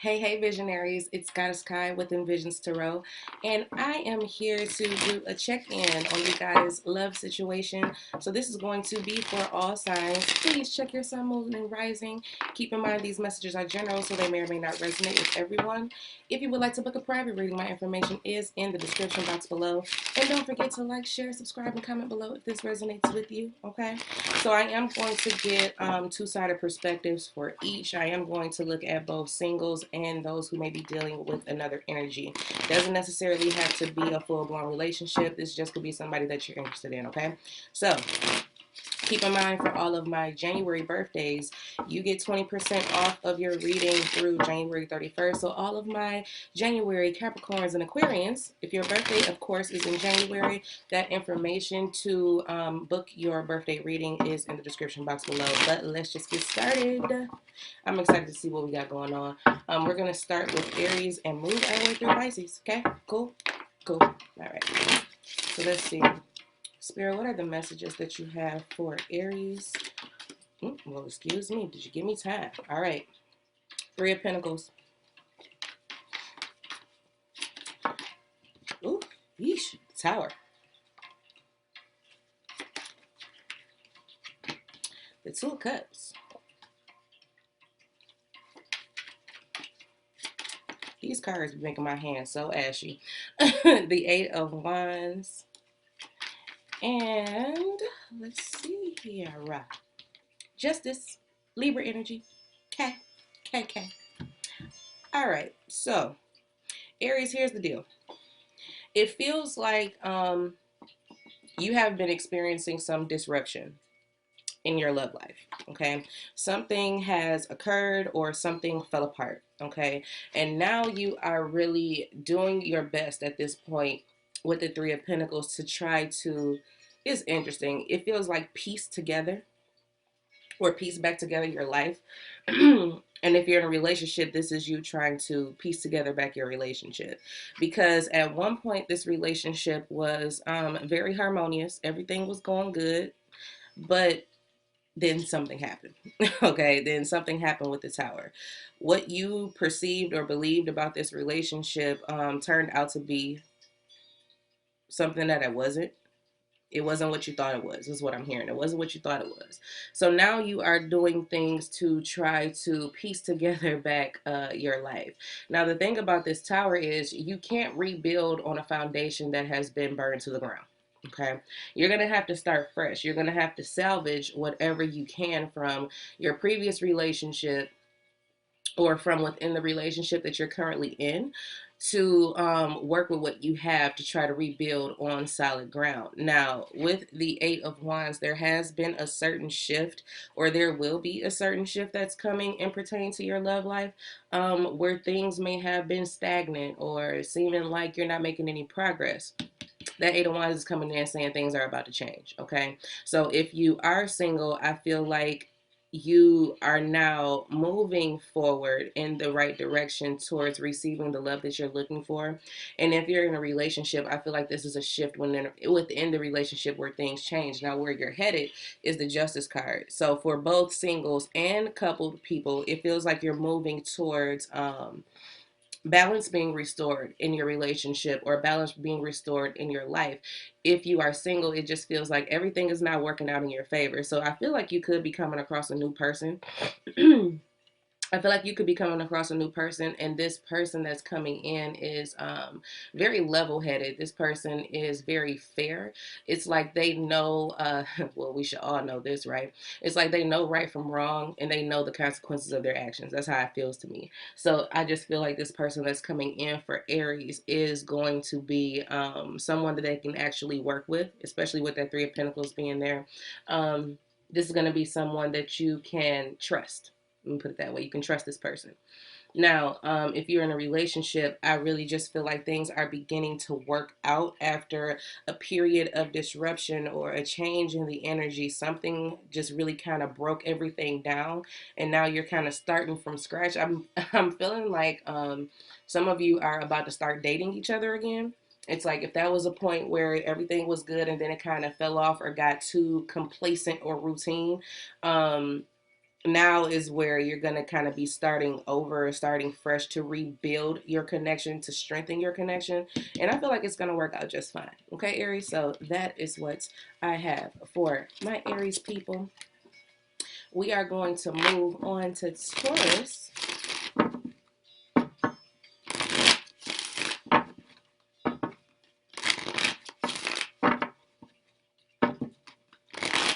Hey, visionaries, it's Goddess Kai with Envisions Tarot, and I am here to do a check-in on you guys' love situation. So this is going to be for all signs. Please check your sun, moon, and rising. Keep in mind these messages are general, so they may or may not resonate with everyone. If you would like to book a private reading, my information is in the description box below. And don't forget to like, share, subscribe, and comment below if this resonates with you, okay? So I am going to get two-sided perspectives for each. I am going to look at both singles and those who may be dealing with another energy. Doesn't necessarily have to be a full-blown relationship. This just could be somebody that you're interested in, okay? So keep in mind, for all of my January birthdays, you get 20% off of your reading through January 31st. So all of my January Capricorns and Aquarians, if your birthday, of course, is in January, that information to book your birthday reading is in the description box below. But let's just get started. I'm excited to see what we got going on. We're going to start with Aries and move our way through Pisces. Okay? Cool? Cool. All right. So let's see. Spirit, what are the messages that you have for Aries? Well, excuse me. Did you give me time? All right. Three of Pentacles. Ooh, yeesh. Tower. The Two of Cups. These cards be making my hands so ashy. The Eight of Wands. And let's see here. Justice. Libra energy. K. K, K. All right. So, Aries, here's the deal. It feels like you have been experiencing some disruption in your love life, okay? Something has occurred or something fell apart, okay? And now you are really doing your best at this point with the Three of Pentacles to try to, it's interesting. It feels like piece together or piece back together your life. And if you're in a relationship, this is you trying to piece together back your relationship. Because at one point, this relationship was very harmonious. Everything was going good. But then something happened. Okay, then something happened with the Tower. What you perceived or believed about this relationship turned out to be something that it wasn't. It wasn't what you thought it was, is what I'm hearing. It wasn't what you thought it was. So now you are doing things to try to piece together back your life. Now, the thing about this Tower is you can't rebuild on a foundation that has been burned to the ground. Okay, you're gonna have to start fresh. You're gonna have to salvage whatever you can from your previous relationship or from within the relationship that you're currently in to work with what you have to try to rebuild on solid ground. Now, with the Eight of Wands, there has been a certain shift, or there will be a certain shift that's coming and pertaining to your love life, where things may have been stagnant or seeming like you're not making any progress. That Eight of Wands is coming in saying things are about to change, okay? So if you are single, I feel like you are now moving forward in the right direction towards receiving the love that you're looking for. And if you're in a relationship, I feel like this is a shift within the relationship where things change. Now, where you're headed is the Justice card. So for both singles and coupled people, it feels like you're moving towards balance being restored in your relationship or balance being restored in your life. If you are single, it just feels like everything is not working out in your favor. So I feel like you could be coming across a new person. I feel like you could be coming across a new person, and this person that's coming in is very level-headed. This person is very fair. It's like they know, well, we should all know this, right? It's like they know right from wrong, and they know the consequences of their actions. That's how it feels to me. So I just feel like this person that's coming in for Aries is going to be someone that they can actually work with, especially with that Three of Pentacles being there. This is going to be someone that you can trust. Let me put it that way. You can trust this person. Now, if you're in a relationship, I really just feel like things are beginning to work out after a period of disruption or a change in the energy. Something just really kind of broke everything down, and now you're kind of starting from scratch. I'm feeling like some of you are about to start dating each other again. It's like if that was a point where everything was good and then it kind of fell off or got too complacent or routine. now is where you're going to kind of be starting over, starting fresh to rebuild your connection, to strengthen your connection. And I feel like it's going to work out just fine. Okay, Aries? So that is what I have for my Aries people. We are going to move on to Taurus.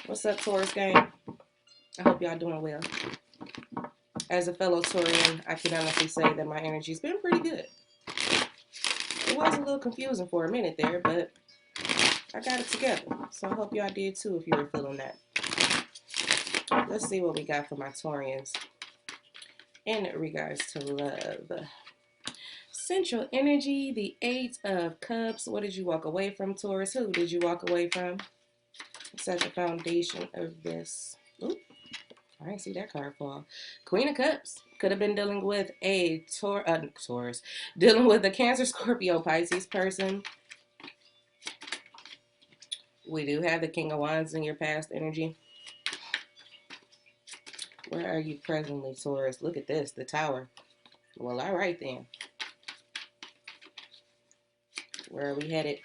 What's up, Taurus gang? I hope y'all doing well. As a fellow Taurian, I can honestly say that my energy's been pretty good. It was a little confusing for a minute there, but I got it together. So I hope y'all did too if you were feeling that. Let's see what we got for my Taurians in regards to love. Central energy, the Eight of Cups. What did you walk away from, Taurus? Who did you walk away from? Set the foundation of this. Oop, I didn't see that card fall. Queen of Cups. Could have been dealing with a Taurus. Dealing with a Cancer, Scorpio, Pisces person. We do have the King of Wands in your past energy. Where are you presently, Taurus? Look at this, the Tower. Well, all right then. Where are we headed?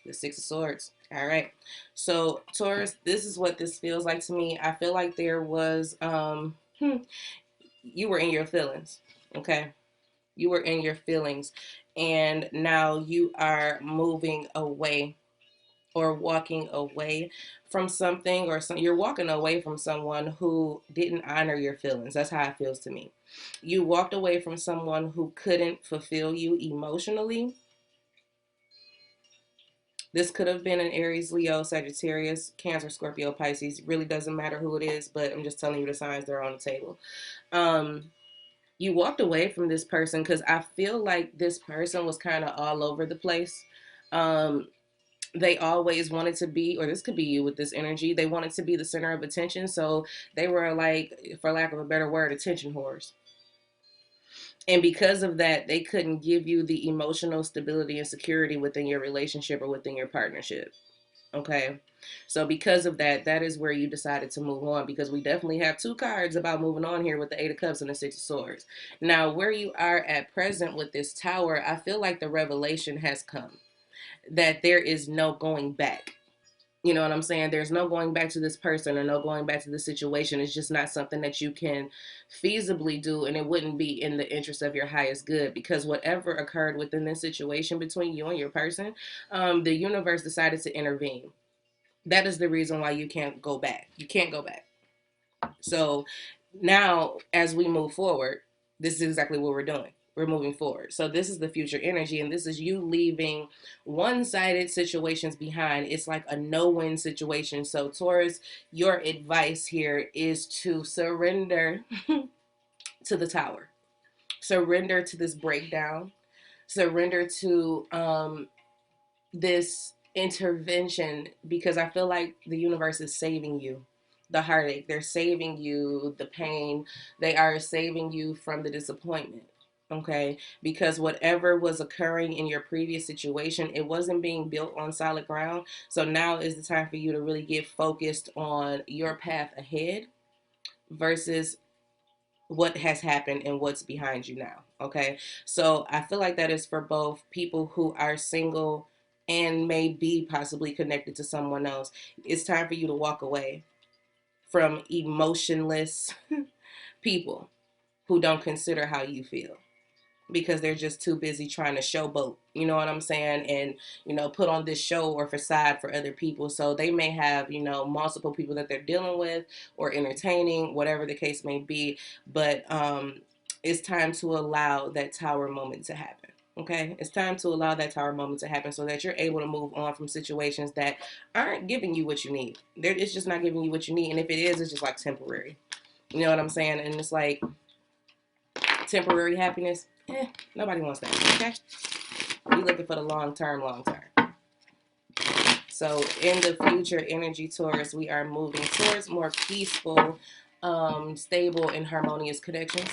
The Six of Swords. All right. So, Taurus, this is what this feels like to me. I feel like there was, you were in your feelings, okay? You were in your feelings, and now you are moving away or walking away from something, or you're walking away from someone who didn't honor your feelings. That's how it feels to me. You walked away from someone who couldn't fulfill you emotionally. This could have been an Aries, Leo, Sagittarius, Cancer, Scorpio, Pisces. Really doesn't matter who it is, but I'm just telling you the signs that are on the table. You walked away from this person because I feel like this person was kind of all over the place. They always wanted to be, or this could be you with this energy, they wanted to be the center of attention. So they were like, for lack of a better word, attention whores. And because of that, they couldn't give you the emotional stability and security within your relationship or within your partnership. Okay. So because of that, that is where you decided to move on, because we definitely have two cards about moving on here with the Eight of Cups and the Six of Swords. Now, where you are at present with this Tower, I feel like the revelation has come that there is no going back. You know what I'm saying? There's no going back to this person or no going back to the situation. It's just not something that you can feasibly do, and it wouldn't be in the interest of your highest good, because whatever occurred within this situation between you and your person, the universe decided to intervene. That is the reason why you can't go back. You can't go back. So now, as we move forward, this is exactly what we're doing. We're moving forward. So this is the future energy, and this is you leaving one-sided situations behind. It's like a no-win situation. So Taurus, your advice here is to surrender to the Tower. Surrender to this breakdown. Surrender to this intervention, because I feel like the universe is saving you the heartache. They're saving you the pain. They are saving you from the disappointment. Okay, because whatever was occurring in your previous situation, it wasn't being built on solid ground. So now is the time for you to really get focused on your path ahead versus what has happened and what's behind you now. Okay, so I feel like that is for both people who are single and may be possibly connected to someone else. It's time for you to walk away from emotionless people who don't consider how you feel, because they're just too busy trying to showboat, you know what I'm saying? And, put on this show or facade for other people. So they may have, multiple people that they're dealing with or entertaining, whatever the case may be. But it's time to allow that Tower moment to happen. Okay, it's time to allow that Tower moment to happen so that you're able to move on from situations that aren't giving you what you need. It's just not giving you what you need. And if it is, it's just like temporary. You know what I'm saying? And it's like temporary happiness. Nobody wants that. Okay, we looking for the long term. So in the future energy, Taurus, we are moving towards more peaceful, stable, and harmonious connections.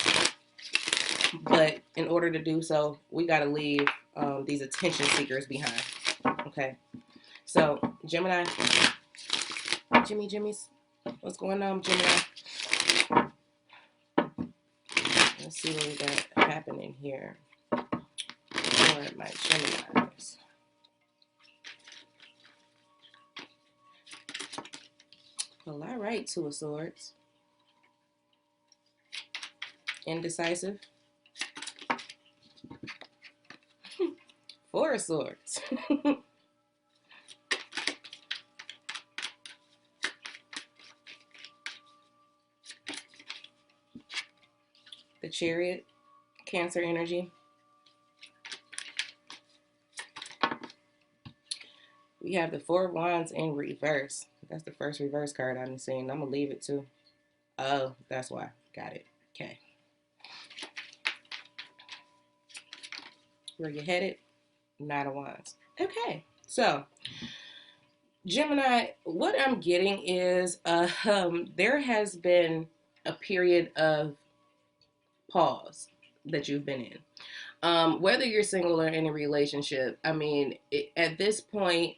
But in order to do so, we got to leave these attention seekers behind. Okay. So Gemini, Jimmy's, what's going on, Gemini? Let's see what we got happening here for my Geminis. Well, all right, Two of Swords. Indecisive. Four of Swords. The Chariot. Cancer energy. We have the Four of Wands in reverse. That's the first reverse card I've seen. I'm going to leave it too. Oh, that's why. Got it. Okay. Where you headed? Knight of Wands. Okay. So, Gemini, what I'm getting is there has been a period of pause that you've been in. Whether you're single or in a relationship, I mean, at this point,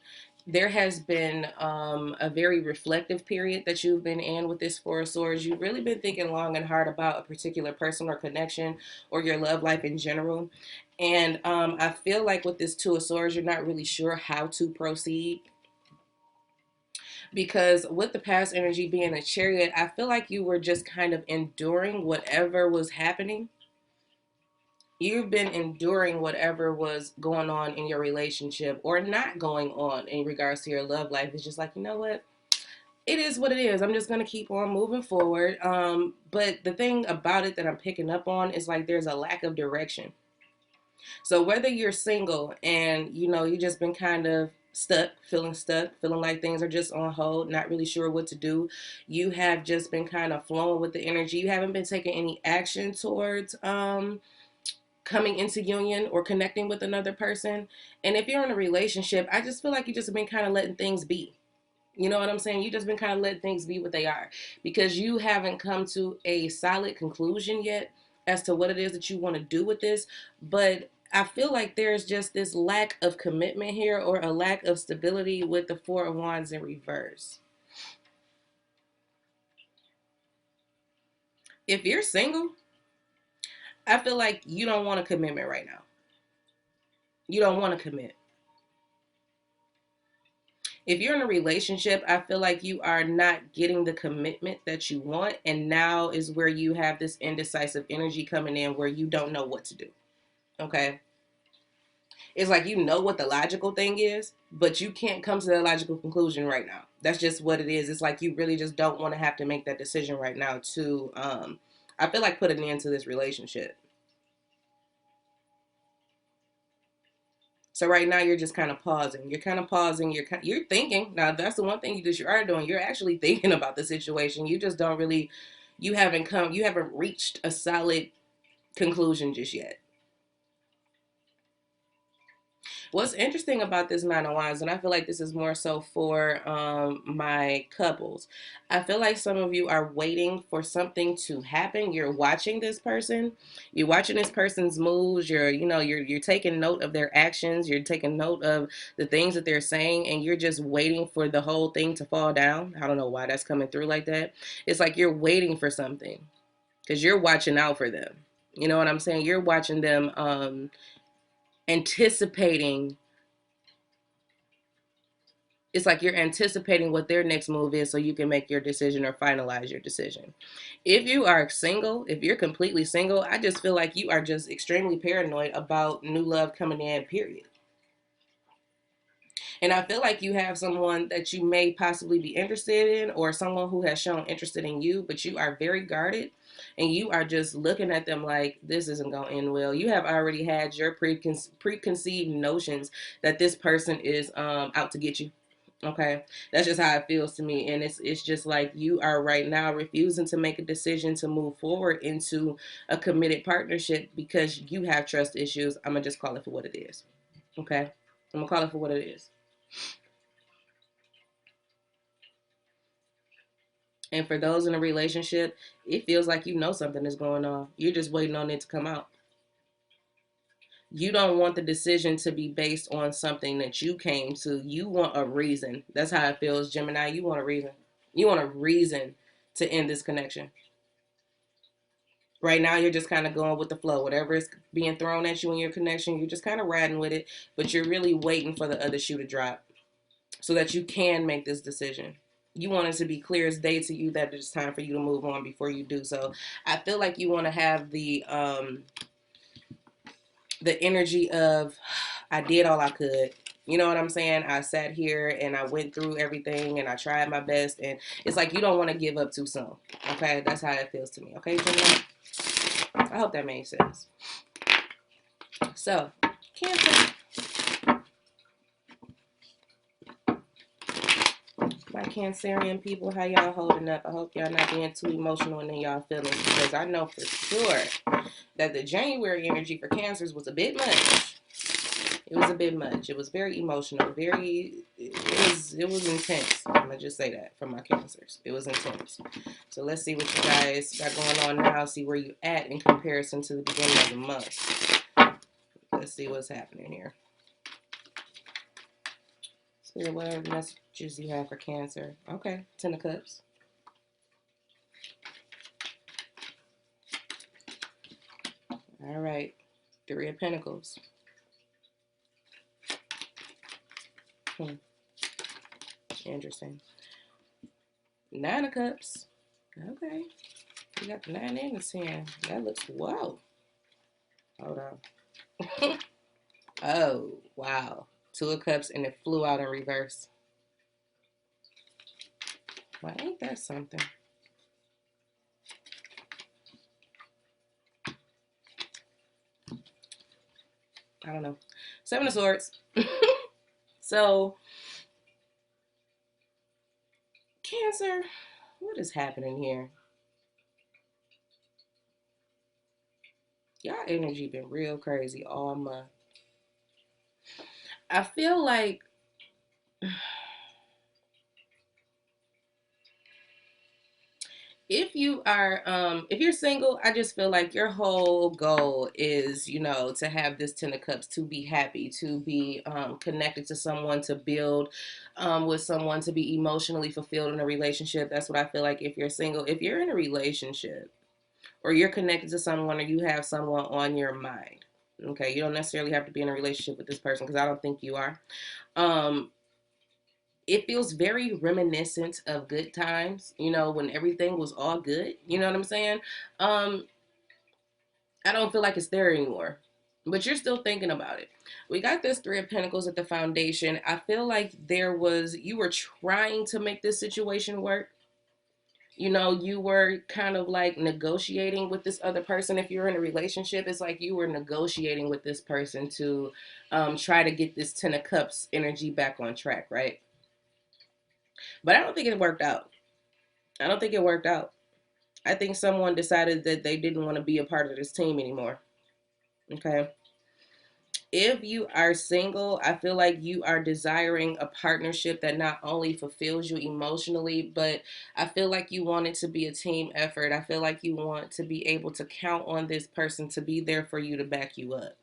there has been a very reflective period that you've been in with this Four of Swords. You've really been thinking long and hard about a particular person or connection or your love life in general. And I feel like with this Two of Swords, you're not really sure how to proceed. Because with the past energy being a Chariot, I feel like you were just kind of enduring whatever was happening. You've been enduring whatever was going on in your relationship or not going on in regards to your love life. It's just like, you know what? It is what it is. I'm just going to keep on moving forward. But the thing about it that I'm picking up on is like there's a lack of direction. So whether you're single and, you know, you just been kind of stuck, feeling like things are just on hold, not really sure what to do. You have just been kind of flowing with the energy. You haven't been taking any action towards coming into union or connecting with another person. And if you're in a relationship, I just feel like you just been kind of letting things be. You know what I'm saying? You just been kind of letting things be what they are because you haven't come to a solid conclusion yet as to what it is that you want to do with this. But I feel like there's just this lack of commitment here or a lack of stability with the Four of Wands in reverse. If you're single, I feel like you don't want a commitment right now. You don't want to commit. If you're in a relationship, I feel like you are not getting the commitment that you want. And now is where you have this indecisive energy coming in where you don't know what to do. Okay. It's like you know what the logical thing is, but you can't come to that logical conclusion right now. That's just what it is. It's like you really just don't want to have to make that decision right now to, I feel like put an end to this relationship. So right now you're just kind of pausing. You're kind of pausing. You're thinking. Now that's the one thing you are doing. You're actually thinking about the situation. You just don't really, you haven't reached a solid conclusion just yet. What's interesting about this Nine of Wands, and I feel like this is more so for my couples, I feel like some of you are waiting for something to happen. You're watching this person. You're watching this person's moves. You're taking note of their actions. You're taking note of the things that they're saying, and you're just waiting for the whole thing to fall down. I don't know why that's coming through like that. It's like you're waiting for something because you're watching out for them. You know what I'm saying? You're watching them anticipating. It's like you're anticipating what their next move is so you can make your decision or finalize your decision. If you are single, if you're completely single, I just feel like you are just extremely paranoid about new love coming in, period. And I feel like you have someone that you may possibly be interested in or someone who has shown interest in you, but you are very guarded and you are just looking at them like this isn't going to end well. You have already had your preconceived notions that this person is out to get you. Okay, that's just how it feels to me, and it's just like you are right now refusing to make a decision to move forward into a committed partnership because you have trust issues. I'm gonna just call it for what it is. Okay, I'm gonna call it for what it is. And for those in a relationship, it feels like you know something is going on. You're just waiting on it to come out. You don't want the decision to be based on something that you came to. You want a reason. That's how it feels, Gemini. You want a reason. You want a reason to end this connection. Right now, you're just kind of going with the flow. Whatever is being thrown at you in your connection, you're just kind of riding with it, but you're really waiting for the other shoe to drop so that you can make this decision. You want it to be clear as day to you that it's time for you to move on before you do so. I feel like you want to have the energy of, I did all I could. You know what I'm saying? I sat here and I went through everything and I tried my best, and it's like you don't want to give up too soon. Okay, that's how it feels to me. Okay, Gemini? I hope that made sense. So, Cancer. My Cancerian people, how y'all holding up? I hope y'all not being too emotional in y'all feelings, because I know for sure that the January energy for Cancers was a bit much. It was a bit much. It was very emotional. It was intense. I'm gonna just say that for my Cancers. It was intense. So let's see what you guys got going on now. See where you at in comparison to the beginning of the month. Let's see what's happening here. See what messages you have for Cancer. Okay, Ten of Cups. All right, Three of Pentacles. Interesting. Nine of Cups. Okay. You got the 9 and the 10. That looks, whoa. Hold on. Oh, wow. Two of Cups and it flew out in reverse. Well, ain't that something? I don't know. Seven of Swords. So, Cancer, what is happening here? Y'all energy been real crazy all month. I feel like if you're single, I just feel like your whole goal is, to have this Ten of Cups, to be happy, to be connected to someone, to build with someone, to be emotionally fulfilled in a relationship. That's what I feel like if you're single. If you're in a relationship or you're connected to someone or you have someone on your mind, okay, you don't necessarily have to be in a relationship with this person, because I don't think you are. It feels very reminiscent of good times, when everything was all good. You know what I'm saying? I don't feel like it's there anymore, but you're still thinking about it. We got this Three of Pentacles at the foundation. I feel like you were trying to make this situation work. You were kind of like negotiating with this other person. If you're in a relationship, it's like you were negotiating with this person to try to get this Ten of Cups energy back on track, right? But I don't think it worked out. I don't think it worked out. I think someone decided that they didn't want to be a part of this team anymore. Okay. If you are single, I feel like you are desiring a partnership that not only fulfills you emotionally, but I feel like you want it to be a team effort. I feel like you want to be able to count on this person to be there for you, to back you up.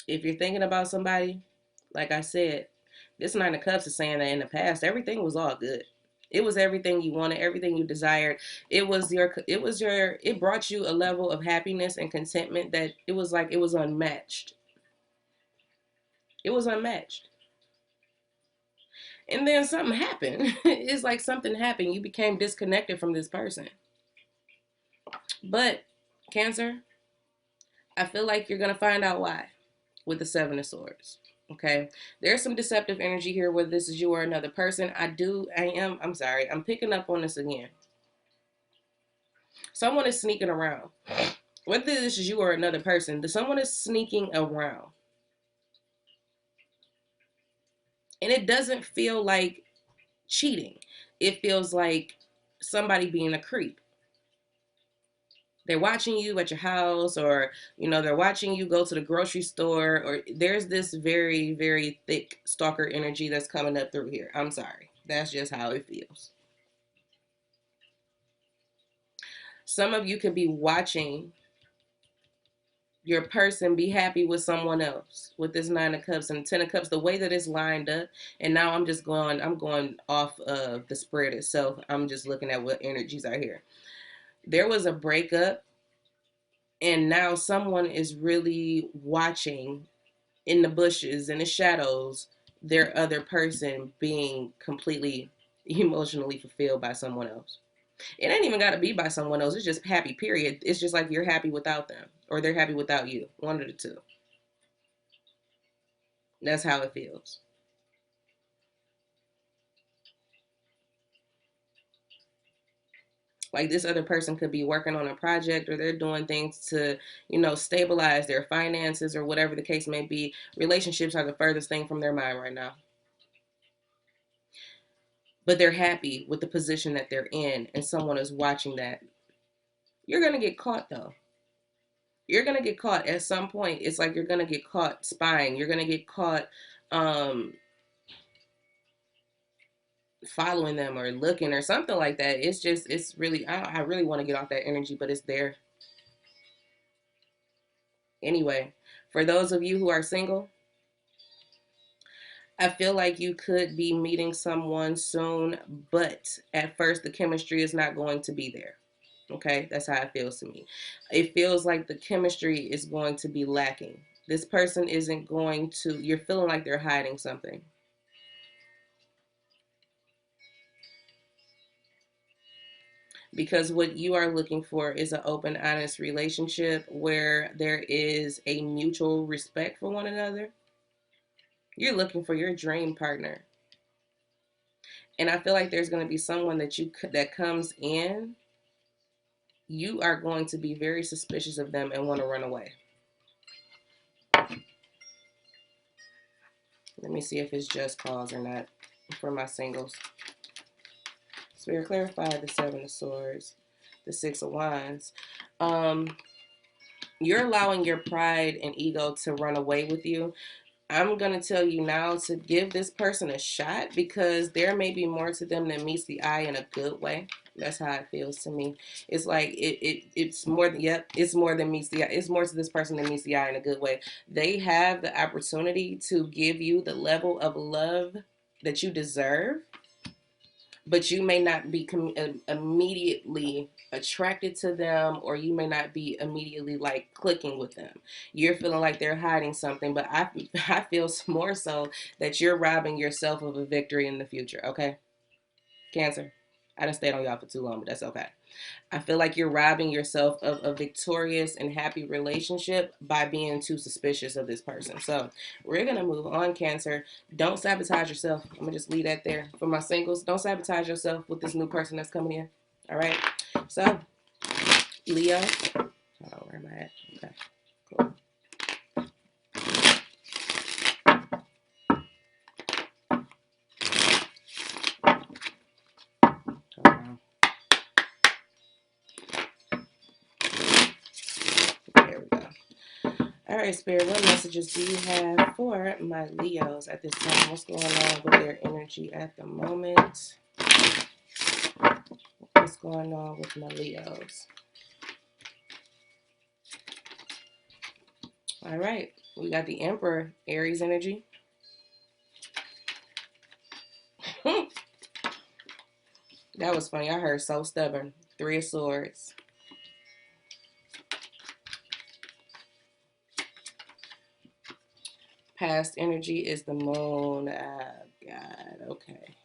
If you're thinking about somebody, like I said, this Nine of Cups is saying that in the past, everything was all good. It was everything you wanted, everything you desired. It brought you a level of happiness and contentment that it was like it was unmatched. It was unmatched. And then something happened. It's like something happened. You became disconnected from this person. But, Cancer, I feel like you're going to find out why with the Seven of Swords. Okay, there's some deceptive energy here, whether this is you or another person. I'm sorry, I'm picking up on this again. Someone is sneaking around. Whether this is you or another person, someone is sneaking around. And it doesn't feel like cheating. It feels like somebody being a creep. They're watching you at your house, or they're watching you go to the grocery store, or there's this very, very thick stalker energy that's coming up through here. I'm sorry. That's just how it feels. Some of you could be watching your person be happy with someone else with this Nine of Cups and Ten of Cups, the way that it's lined up. And now I'm going off of the spread itself. I'm just looking at what energies are here. There was a breakup, and now someone is really watching in the bushes, in the shadows, their other person being completely emotionally fulfilled by someone else. It ain't even got to be by someone else. It's just happy, period. It's just like you're happy without them, or they're happy without you. One of the two. That's how it feels. Like this other person could be working on a project, or they're doing things to, stabilize their finances or whatever the case may be. Relationships are the furthest thing from their mind right now. But they're happy with the position that they're in, and someone is watching that. You're going to get caught though. You're going to get caught at some point. It's like you're going to get caught spying. You're going to get caught um following them or looking or something like that. It's really, I really want to get off that energy, but it's there. Anyway, for those of you who are single, I feel like you could be meeting someone soon, but at first the chemistry is not going to be there. Okay, that's how it feels to me. It feels like the chemistry is going to be lacking. This person isn't going to, you're feeling like they're hiding something. Because what you are looking for is an open, honest relationship where there is a mutual respect for one another. You're looking for your dream partner. And I feel like there's going to be someone that comes in. You are going to be very suspicious of them and want to run away. Let me see if it's just cause or not for my singles. Spirit, clarify the Seven of Swords, the Six of Wands. You're allowing your pride and ego to run away with you. I'm going to tell you now to give this person a shot, because there may be more to them than meets the eye in a good way. That's how it feels to me. It's like it's more than, yep, it's more than meets the eye. It's more to this person than meets the eye in a good way. They have the opportunity to give you the level of love that you deserve, but you may not be immediately attracted to them, or you may not be immediately like clicking with them. You're feeling like they're hiding something, but I feel more so that you're robbing yourself of a victory in the future. Okay, Cancer, I done stayed on y'all for too long, but that's okay. I feel like you're robbing yourself of a victorious and happy relationship by being too suspicious of this person. So we're going to move on, Cancer. Don't sabotage yourself. I'm going to just leave that there. For my singles, don't sabotage yourself with this new person that's coming in. All right? So, Leo. Hold on, where am I at? Okay, cool. Hold on. There we go. All right, Spirit, what messages do you have for my Leos at this time? What's going on with their energy at the moment? What's going on with my Leos? All right, we got the Emperor, Aries energy. That was funny. I heard so stubborn. Three of Swords. Past energy is the Moon. Ah, God. Okay.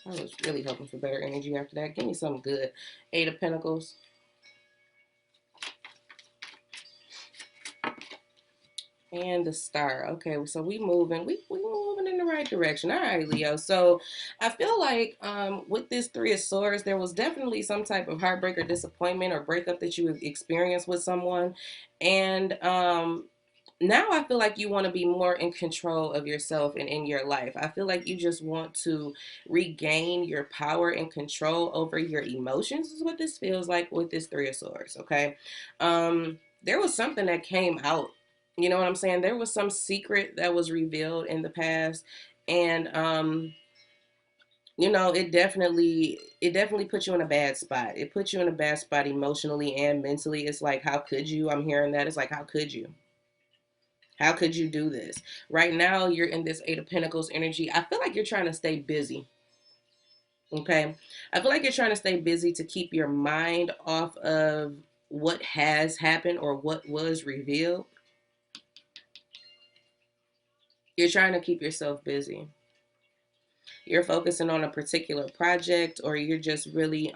I was really hoping for better energy after that. Give me something good. Eight of Pentacles. And the Star. Okay, so we moving in the right direction. All right, Leo. So I feel like with this Three of Swords, there was definitely some type of heartbreak or disappointment or breakup that you experienced with someone. And now I feel like you want to be more in control of yourself and in your life. I feel like you just want to regain your power and control over your emotions, is what this feels like with this Three of Swords, okay? There was something that came out. You know what I'm saying? There was some secret that was revealed in the past. And you know, it definitely puts you in a bad spot. It puts you in a bad spot emotionally and mentally. It's like, how could you? I'm hearing that. It's like, how could you? How could you do this? Right now, you're in this Eight of Pentacles energy. I feel like you're trying to stay busy. Okay. I feel like you're trying to stay busy to keep your mind off of what has happened or what was revealed. You're trying to keep yourself busy. You're focusing on a particular project, or you're just really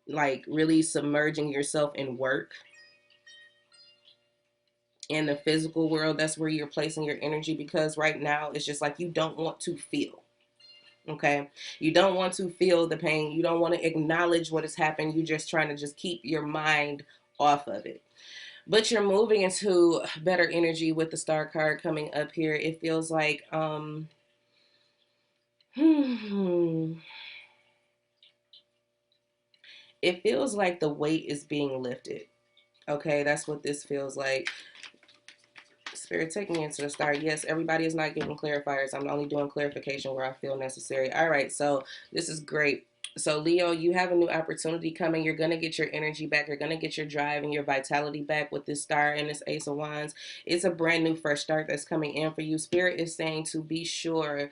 like really submerging yourself in work in the physical world. That's where you're placing your energy, because right now it's just like you don't want to feel. Okay, you don't want to feel the pain, you don't want to acknowledge what has happened, you're just trying to just keep your mind off of it. But you're moving into better energy with the Star card coming up here. It feels like it feels like the weight is being lifted. Okay, that's what this feels like. Spirit, take me into the star. Yes, everybody is not getting clarifiers. I'm only doing clarification where I feel necessary. All right, so this is great. So Leo, you have a new opportunity coming. You're going to get your energy back. You're going to get your drive and your vitality back with this star and this Ace of Wands. It's a brand new fresh start that's coming in for you. Spirit is saying to be sure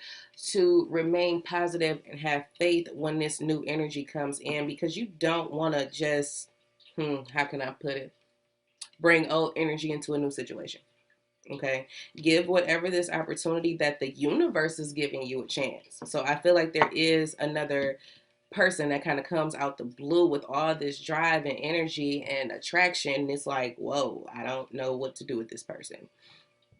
to remain positive and have faith when this new energy comes in, because you don't want to just, how can I put it? Bring old energy into a new situation. Okay, give whatever this opportunity that the universe is giving you a chance. So I feel like there is another person that kind of comes out the blue with all this drive and energy and attraction. It's like, whoa, I don't know what to do with this person.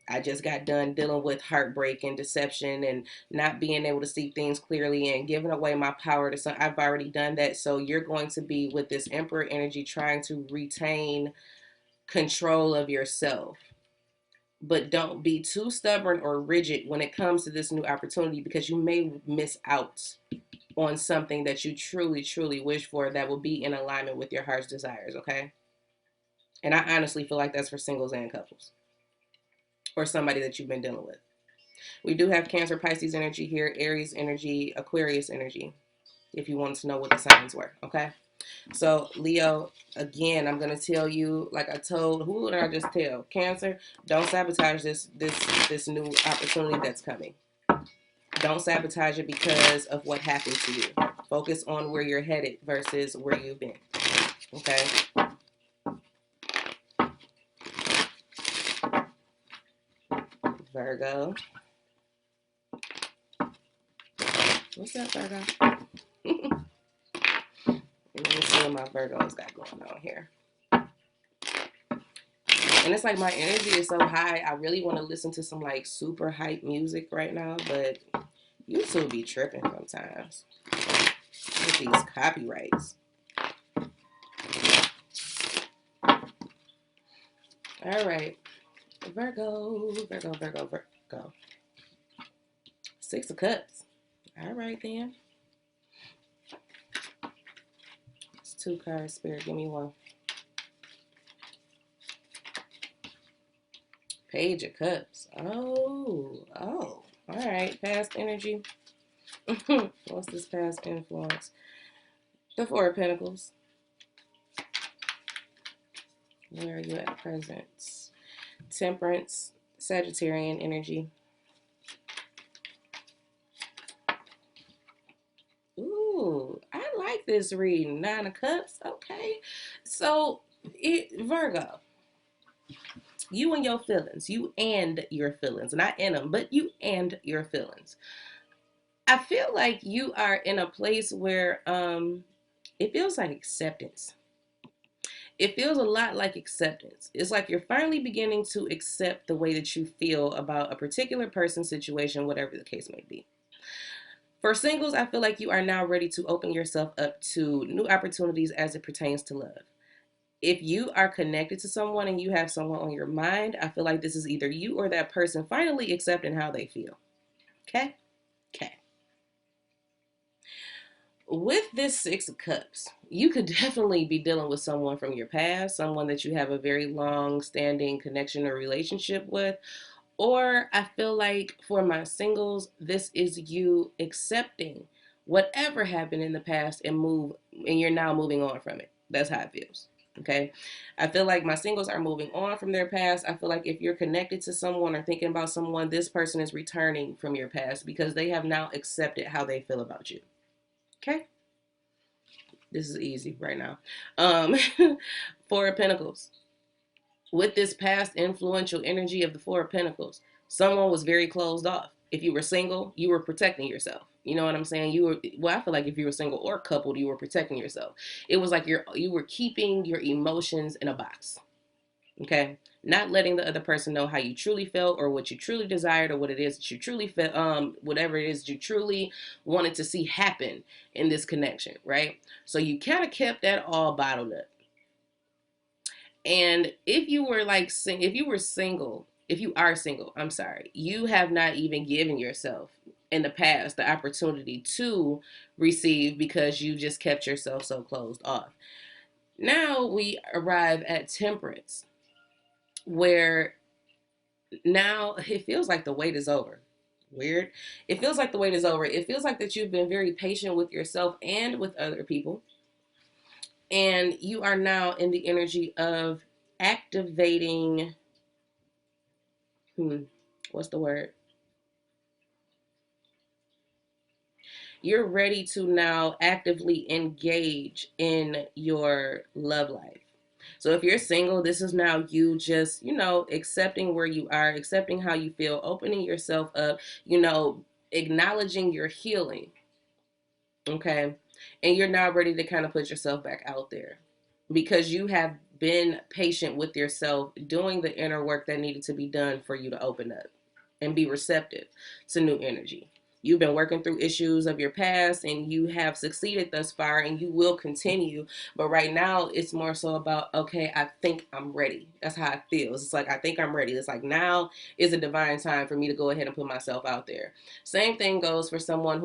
I just got done dealing with heartbreak and deception and not being able to see things clearly and giving away my power to some. I've already done that. So you're going to be with this Emperor energy trying to retain control of yourself, but don't be too stubborn or rigid when it comes to this new opportunity, because you may miss out on something that you truly, truly wish for that will be in alignment with your heart's desires, okay? And I honestly feel like that's for singles and couples or somebody that you've been dealing with. We do have Cancer, Pisces energy here, Aries energy, Aquarius energy, if you wanted to know what the signs were, okay? So Leo, again, I'm gonna tell you, like I told, who did I just tell? Cancer, don't sabotage this new opportunity that's coming. Don't sabotage it because of what happened to you. Focus on where you're headed versus where you've been. Okay. Virgo. What's up, Virgo? Let me see what my Virgos got going on here. And it's like my energy is so high. I really want to listen to some like super hype music right now, but YouTube be tripping sometimes with these copyrights. All right. Virgo, Virgo, Virgo, Virgo. Six of Cups. All right, then. It's two cards, Spirit. Give me one. Page of Cups. Oh. All right. Past energy. What's this past influence? The Four of Pentacles. Where are you at present? Temperance. Sagittarian energy. Ooh, I like this reading. Nine of Cups. Okay. So, Virgo, you and your feelings. You and your feelings. Not in them, but you and your feelings. I feel like you are in a place where it feels like acceptance. It feels a lot like acceptance. It's like you're finally beginning to accept the way that you feel about a particular person, situation, whatever the case may be. For singles, I feel like you are now ready to open yourself up to new opportunities as it pertains to love. If you are connected to someone and you have someone on your mind, I feel like this is either you or that person finally accepting how they feel. Okay? Okay. With this Six of Cups, you could definitely be dealing with someone from your past, someone that you have a very long standing connection or relationship with, Or I feel like for my singles, this is you accepting whatever happened in the past and you're now moving on from it. That's how it feels. Okay. I feel like my singles are moving on from their past. I feel like if you're connected to someone or thinking about someone, this person is returning from your past because they have now accepted how they feel about you. Okay. This is easy right now. Four of Pentacles. With this past influential energy of the Four of Pentacles, someone was very closed off. If you were single, you were protecting yourself. You know what I'm saying? I feel like if you were single or coupled, you were protecting yourself. It was like you were keeping your emotions in a box. Okay? Not letting the other person know how you truly felt or what you truly desired or what it is that you truly felt, whatever it is you truly wanted to see happen in this connection, right? So you kind of kept that all bottled up. And if you are single, I'm sorry, you have not even given yourself in the past the opportunity to receive because you just kept yourself so closed off. Now we arrive at Temperance, where now it feels like the wait is over. Weird. It feels like the wait is over. It feels like that you've been very patient with yourself and with other people. And you are now in the energy of activating, what's the word? You're ready to now actively engage in your love life. So if you're single, this is now you just, accepting where you are, accepting how you feel, opening yourself up, acknowledging your healing. Okay. And you're now ready to kind of put yourself back out there because you have been patient with yourself, doing the inner work that needed to be done for you to open up and be receptive to new energy. You've been working through issues of your past and you have succeeded thus far and you will continue. But right now it's more so about, okay, I think I'm ready. That's how it feels. It's like, I think I'm ready. It's like now is a divine time for me to go ahead and put myself out there. Same thing goes for someone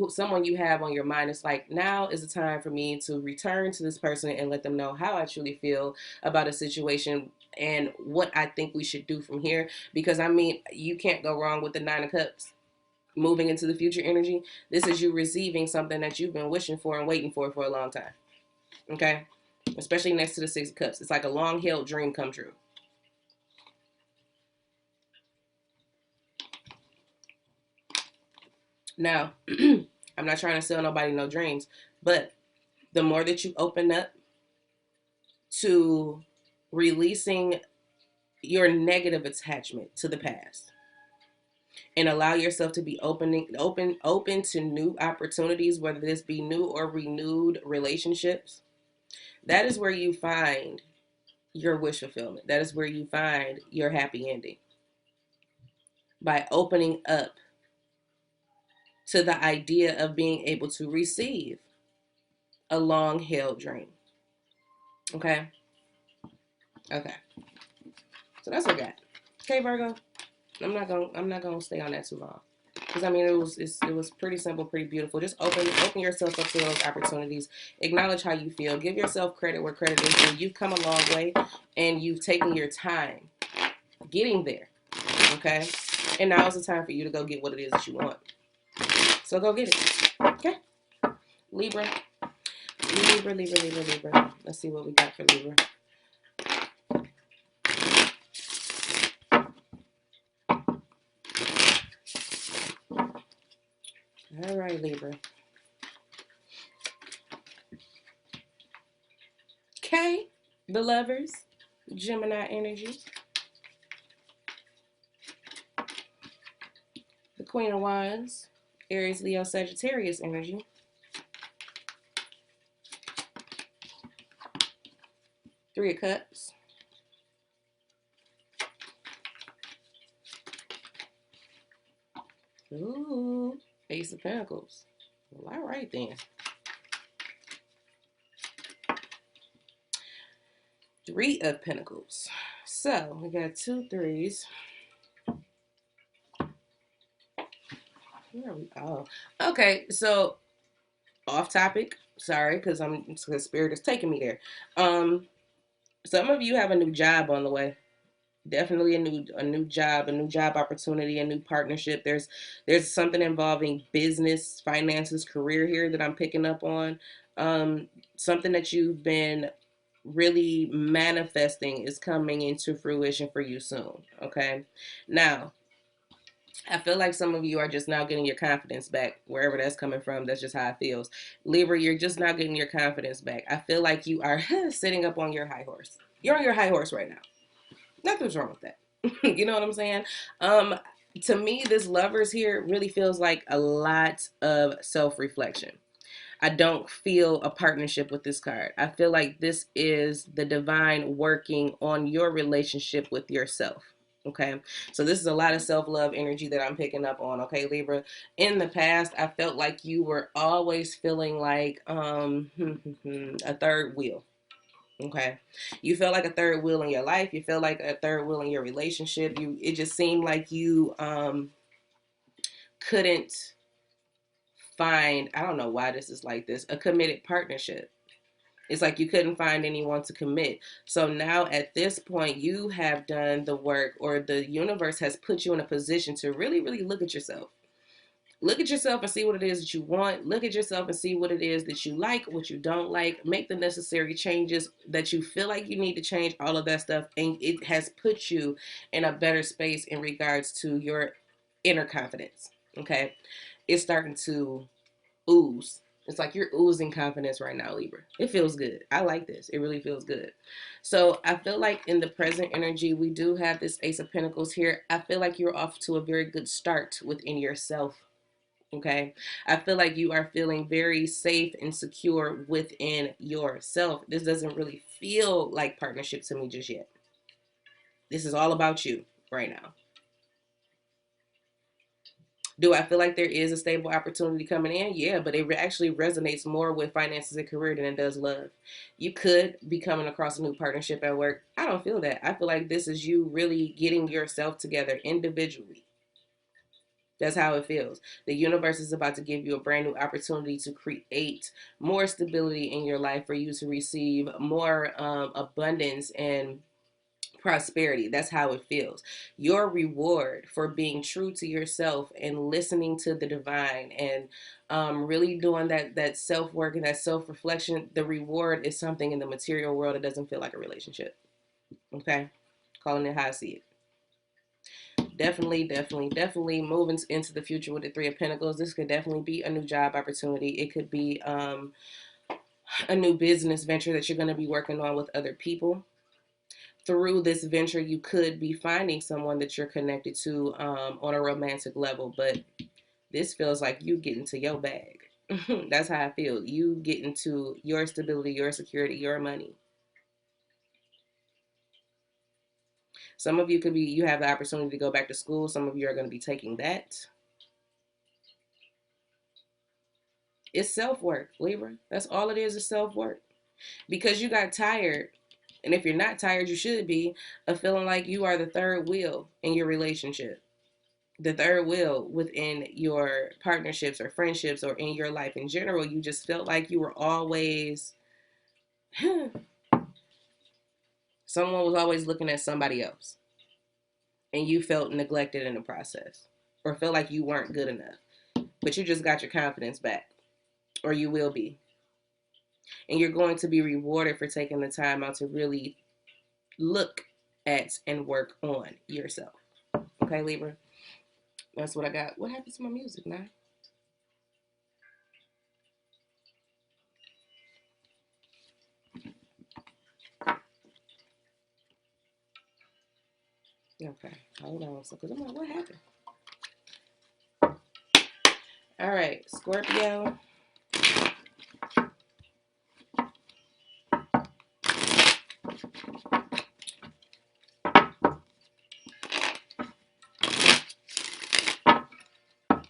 someone you have on your mind. It's like, now is the time for me to return to this person and let them know how I truly feel about a situation and what I think we should do from here. Because I mean, you can't go wrong with the Nine of Cups. Moving into the future energy, this is you receiving something that you've been wishing for and waiting for a long time. Okay? Especially next to the Six of Cups. It's like a long-held dream come true. Now, I'm not trying to sell nobody no dreams, but the more that you open up to releasing your negative attachment to the past and allow yourself to be open to new opportunities, whether this be new or renewed relationships, that is where you find your wish fulfillment. That is where you find your happy ending. By opening up to the idea of being able to receive a long-held dream. Okay? Okay. So that's what I got. Okay, Virgo. I'm not gonna stay on that too long. Because I mean it was pretty simple, pretty beautiful. Just open yourself up to those opportunities. Acknowledge how you feel. Give yourself credit where credit is due. You've come a long way and you've taken your time getting there. Okay? And now is the time for you to go get what it is that you want. So go get it. Okay? Libra. Libra. Let's see what we got for Libra. All right, Libra. Okay, the Lovers, Gemini energy. The Queen of Wands, Aries, Leo, Sagittarius energy. Three of Cups. Ooh, Ace of Pentacles. Well, all right then. Three of Pentacles. So we got 2 3s. Where are we? Oh, okay. So off topic. Sorry, because the spirit is taking me there. Some of you have a new job on the way. Definitely a new job, a new job opportunity, a new partnership. There's something involving business, finances, career here that I'm picking up on. Something that you've been really manifesting is coming into fruition for you soon. Okay. Now, I feel like some of you are just now getting your confidence back, wherever that's coming from. That's just how it feels. Libra, you're just now getting your confidence back. I feel like you are sitting up on your high horse. You're on your high horse right now. Nothing's wrong with that. You know what I'm saying? Um, to me, this lovers here really feels like a lot of self-reflection. I don't feel a partnership with this card. I feel like this is the divine working on your relationship with yourself. Okay. So this is a lot of self-love energy that I'm picking up on. Okay, Libra. In the past, I felt like you were always feeling like a third wheel. Okay. You felt like a third wheel in your life. You felt like a third wheel in your relationship. It just seemed like you couldn't find, I don't know why this is like this, a committed partnership. It's like you couldn't find anyone to commit. So now at this point, you have done the work, or the universe has put you in a position to really, really look at yourself. Look at yourself and see what it is that you want. Look at yourself and see what it is that you like, what you don't like. Make the necessary changes that you feel like you need to change, all of that stuff. And it has put you in a better space in regards to your inner confidence. Okay. It's starting to ooze. It's like you're oozing confidence right now, Libra. It feels good. I like this. It really feels good. So I feel like in the present energy, we do have this Ace of Pentacles here. I feel like you're off to a very good start within yourself. Okay. I feel like you are feeling very safe and secure within yourself. This doesn't really feel like partnership to me just yet. This is all about you right now. Do I feel like there is a stable opportunity coming in? Yeah, but it actually resonates more with finances and career than it does love. You could be coming across a new partnership at work. I don't feel that. I feel like this is you really getting yourself together individually. That's how it feels. The universe is about to give you a brand new opportunity to create more stability in your life, for you to receive more abundance and prosperity. That's how it feels. Your reward for being true to yourself and listening to the divine, and really doing that self work and that self reflection. The reward is something in the material world that doesn't feel like a relationship. Okay, calling it how I see it. Definitely moving into the future with the Three of Pentacles. This could definitely be a new job opportunity. It could be a new business venture that you're going to be working on with other people. Through this venture, you could be finding someone that you're connected to on a romantic level, but this feels like you get into your bag. That's how I feel. You get into your stability, your security, your money. Some of you could be, you have the opportunity to go back to school. Some of you are going to be taking that. It's self-work, Libra. That's all it is self-work. Because you got tired, and if you're not tired, you should be, of feeling like you are the third wheel in your relationship. The third wheel within your partnerships or friendships or in your life in general. You just felt like you were always, someone was always looking at somebody else. And you felt neglected in the process. Or felt like you weren't good enough. But you just got your confidence back. Or you will be. And you're going to be rewarded for taking the time out to really look at and work on yourself. Okay, Libra? That's what I got. What happened to my music now? Okay, hold on. So, because I'm like, what happened? All right, Scorpio.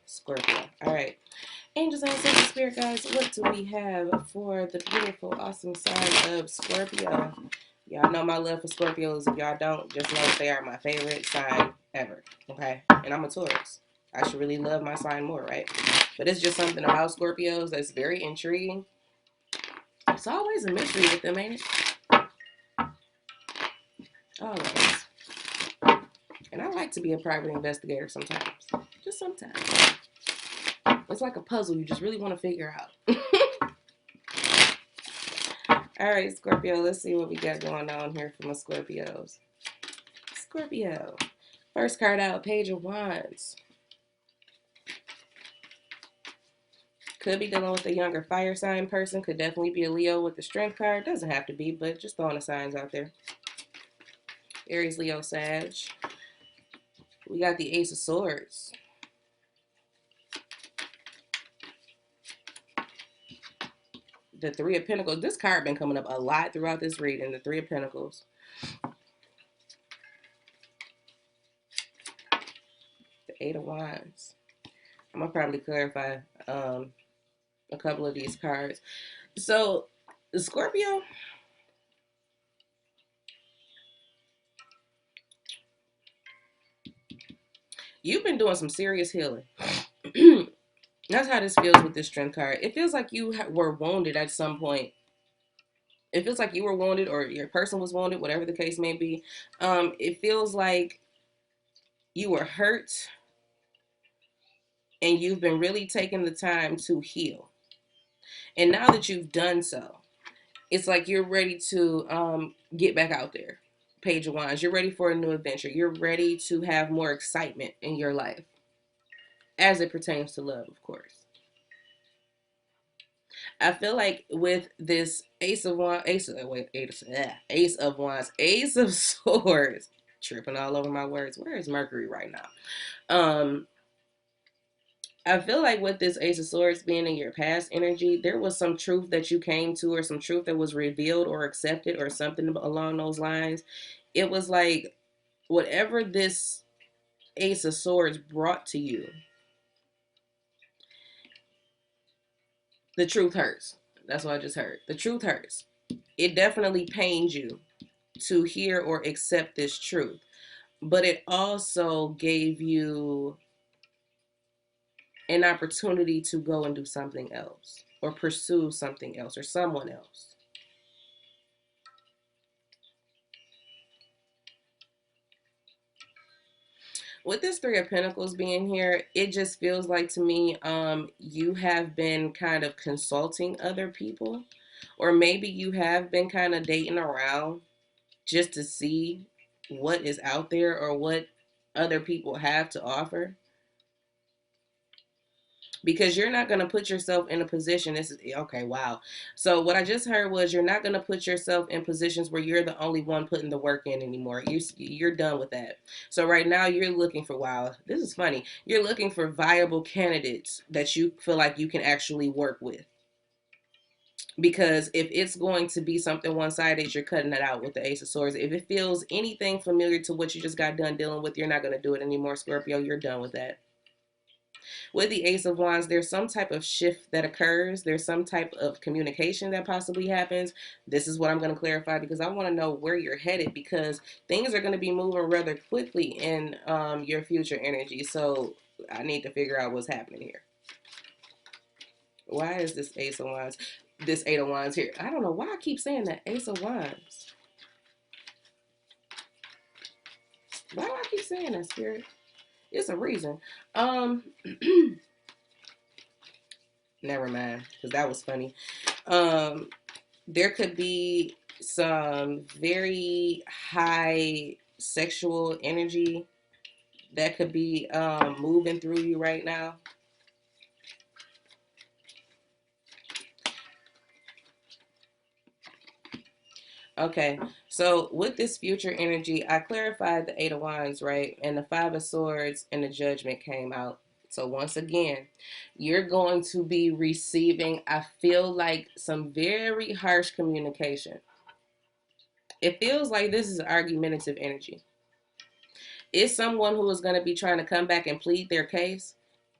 Scorpio. All right. Angels, ancestors, spirit guides, what do we have for the beautiful, awesome sign of Scorpio? Y'all know my love for Scorpios. If y'all don't, just know they are my favorite sign ever. Okay? And I'm a Taurus. I should really love my sign more, right? But it's just something about Scorpios that's very intriguing. It's always a mystery with them, ain't it? Always. And I like to be a private investigator sometimes. Just sometimes. It's like a puzzle you just really want to figure out. All right, Scorpio, let's see what we got going on here for my Scorpios. Scorpio. First card out, Page of Wands. Could be dealing with a younger fire sign person. Could definitely be a Leo with the Strength card. Doesn't have to be, but just throwing the signs out there. Aries, Leo, Sag. We got the Ace of Swords. The Three of Pentacles. This card been coming up a lot throughout this reading. The Three of Pentacles. The Eight of Wands. I'm going to probably clarify a couple of these cards. So, Scorpio, you've been doing some serious healing. That's how this feels with this Strength card. It feels like you were wounded at some point. It feels like you were wounded or your person was wounded, whatever the case may be. It feels like you were hurt and you've been really taking the time to heal. And now that you've done so, it's like you're ready to get back out there. Page of Wands. You're ready for a new adventure. You're ready to have more excitement in your life. As it pertains to love, of course. I feel like with this Ace of Wands, Ace of Wands, Ace of Swords, tripping all over my words. Where is Mercury right now? I feel like with this Ace of Swords being in your past energy, there was some truth that you came to or some truth that was revealed or accepted or something along those lines. It was like whatever this Ace of Swords brought to you, the truth hurts. That's what I just heard. The truth hurts. It definitely pains you to hear or accept this truth. But it also gave you an opportunity to go and do something else or pursue something else or someone else. With this Three of Pentacles being here, it just feels like to me you have been kind of consulting other people, or maybe you have been kind of dating around just to see what is out there or what other people have to offer. Because you're not going to put yourself in a position. This is okay. Wow. So what I just heard was you're not going to put yourself in positions where you're the only one putting the work in anymore. You're done with that. So right now you're looking for, wow, this is funny. You're looking for viable candidates that you feel like you can actually work with. Because if it's going to be something one-sided, you're cutting it out with the Ace of Swords. If it feels anything familiar to what you just got done dealing with, you're not going to do it anymore, Scorpio. You're done with that. With the Ace of Wands, there's some type of shift that occurs. There's some type of communication that possibly happens. This is what I'm going to clarify because I want to know where you're headed, because things are going to be moving rather quickly in your future energy. So I need to figure out what's happening here. Why is this Ace of Wands, this Eight of Wands here? I don't know why I keep saying that. Ace of Wands. Why do I keep saying that, Spirit? It's a reason. Never mind, because that was funny. There could be some very high sexual energy that could be moving through you right now. Okay, so with this future energy, I clarified the Eight of Wands, right? And the Five of Swords and the Judgment came out. So once again, you're going to be receiving, I feel like, some very harsh communication. It feels like this is argumentative energy. It's someone who is going to be trying to come back and plead their case.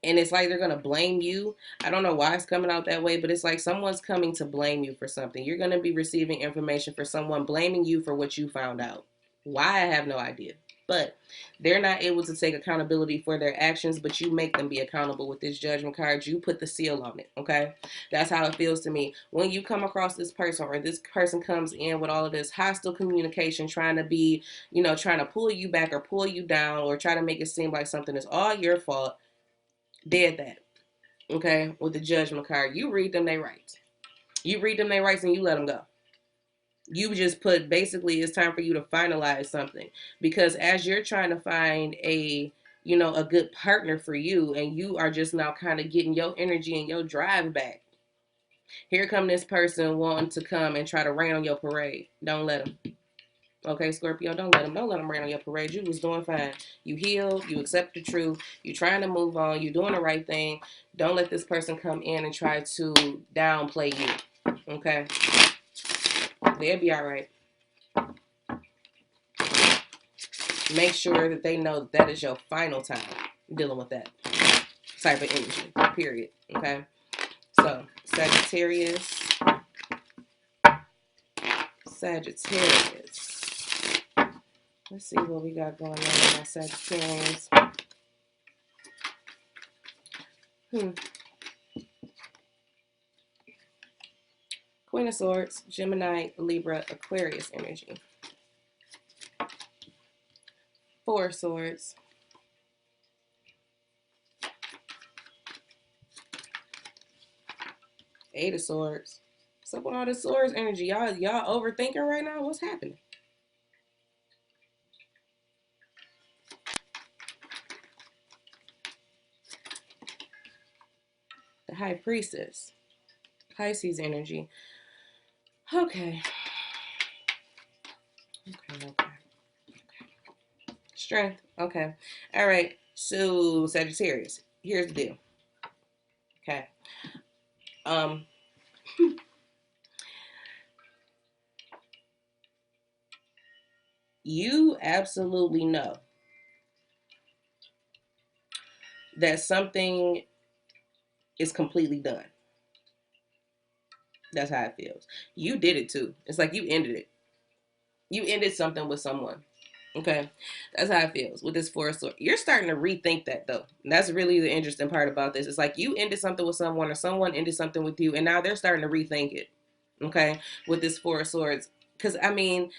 And it's like they're going to blame you. I don't know why it's coming out that way, but it's like someone's coming to blame you for something. You're going to be receiving information for someone blaming you for what you found out. Why? I have no idea. But they're not able to take accountability for their actions, but you make them be accountable with this judgment card. You put the seal on it, okay? That's how it feels to me. When you come across this person, or this person comes in with all of this hostile communication, trying to be, trying to pull you back or pull you down or try to make it seem like something is all your fault, dead that, okay? With the judgment card, you read them, they rights. You read them, they rights, and you let them go. You just put, basically, it's time for you to finalize something, because as you're trying to find a good partner for you, and you are just now kind of getting your energy and your drive back, here come this person wanting to come and try to rain on your parade. Don't let them. Okay, Scorpio, don't let them rain on your parade. You was doing fine. You healed, you accept the truth, you trying to move on, you doing the right thing. Don't let this person come in and try to downplay you. Okay, they'll be all right. Make sure that they know that is your final time dealing with that type of energy, period. Okay? So, Sagittarius. Let's see what we got going on in our Sagittarius. Queen of Swords, Gemini, Libra, Aquarius energy. Four of Swords. Eight of Swords. What's up with all this Swords energy? Y'all overthinking right now? What's happening? The High Priestess. Pisces energy. Okay. Strength. Okay. All right. So, Sagittarius, here's the deal. Okay. You absolutely know that something is completely done. That's how it feels. You did it too. It's like you ended it. You ended something with someone. Okay. That's how it feels with this Four of Swords. You're starting to rethink that though. And that's really the interesting part about this. It's like you ended something with someone, or someone ended something with you, and now they're starting to rethink it. Okay. With this Four of Swords. Because, I mean,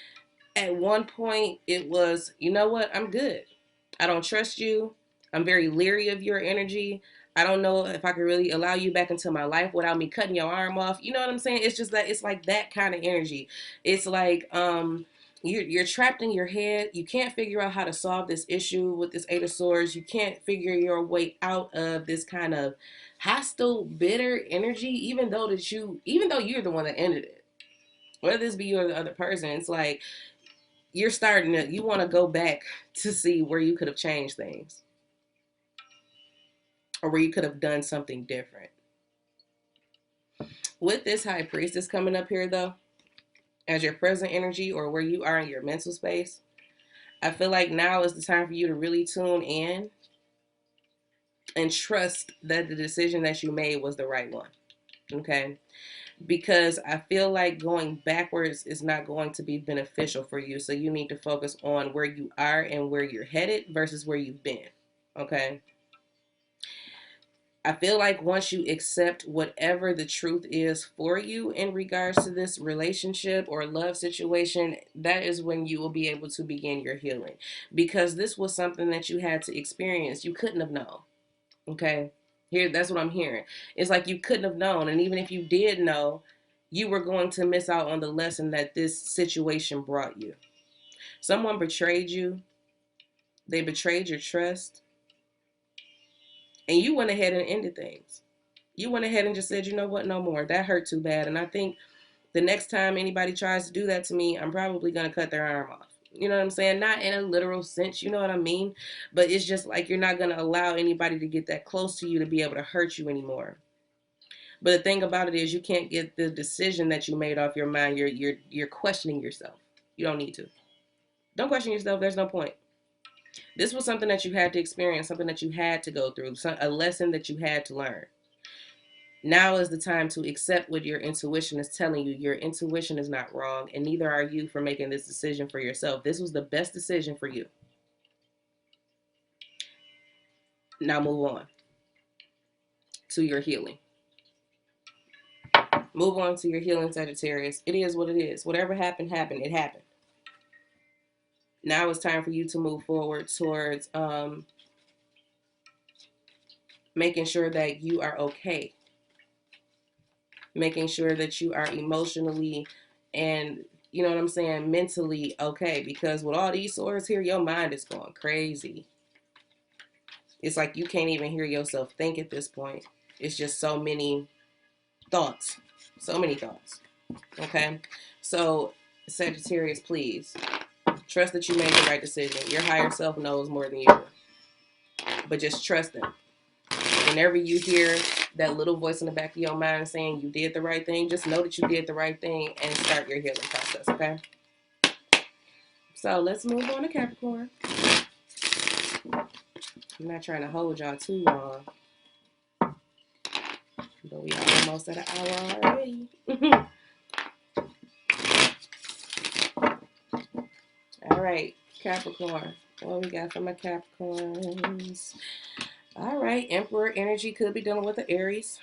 at one point it was, you know what? I'm good. I don't trust you. I'm very leery of your energy. I don't know if I could really allow you back into my life without me cutting your arm off. You know what I'm saying? It's just that, it's like that kind of energy. It's like you're trapped in your head. You can't figure out how to solve this issue with this Eight of Swords. You can't figure your way out of this kind of hostile, bitter energy, even though you're the one that ended it. Whether this be you or the other person, it's like you want to go back to see where you could have changed things, or where you could have done something different. With this High Priestess coming up here though, as your present energy, or where you are in your mental space, I feel like now is the time for you to really tune in and trust that the decision that you made was the right one. Okay? Because I feel like going backwards is not going to be beneficial for you. So you need to focus on where you are and where you're headed versus where you've been. Okay? I feel like once you accept whatever the truth is for you in regards to this relationship or love situation, that is when you will be able to begin your healing. Because this was something that you had to experience. You couldn't have known. Okay? That's what I'm hearing. It's like you couldn't have known. And even if you did know, you were going to miss out on the lesson that this situation brought you. Someone betrayed you. They betrayed your trust. And you went ahead and ended things. You went ahead and just said, you know what, no more. That hurt too bad. And I think the next time anybody tries to do that to me, I'm probably going to cut their arm off. You know what I'm saying? Not in a literal sense, you know what I mean? But it's just like you're not going to allow anybody to get that close to you to be able to hurt you anymore. But the thing about it is you can't get the decision that you made off your mind. You're questioning yourself. You don't need to. Don't question yourself. There's no point. This was something that you had to experience, something that you had to go through, a lesson that you had to learn. Now is the time to accept what your intuition is telling you. Your intuition is not wrong, and neither are you for making this decision for yourself. This was the best decision for you. Now move on to your healing. Move on to your healing, Sagittarius. It is what it is. Whatever happened, happened. It happened. Now it's time for you to move forward towards making sure that you are okay. Making sure that you are emotionally and, you know what I'm saying, mentally okay. Because with all these swords here, your mind is going crazy. It's like you can't even hear yourself think at this point. It's just so many thoughts. So many thoughts. Okay? So, Sagittarius, please, trust that you made the right decision. Your higher self knows more than you do. But just trust them. Whenever you hear that little voice in the back of your mind saying you did the right thing, just know that you did the right thing and start your healing process, okay? So let's move on to Capricorn. I'm not trying to hold y'all too long, but we are almost at an hour already. All right, Capricorn. What we got for my Capricorns? All right, Emperor energy could be dealing with the Aries.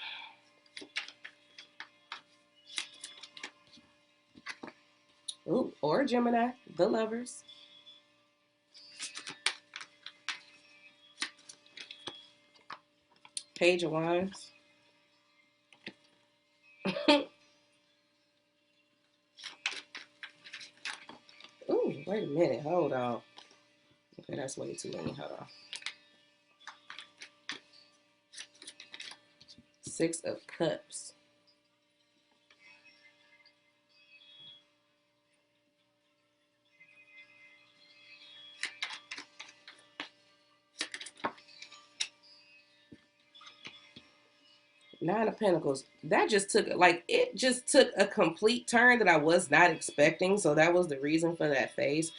Ooh, or Gemini, the lovers. Page of Wands. Ooh, wait a minute. Hold on. Okay, that's way too many. Hold on. Six of Cups. Nine of Pentacles. That just took, like, it just took a complete turn that I was not expecting. So that was the reason for that phase.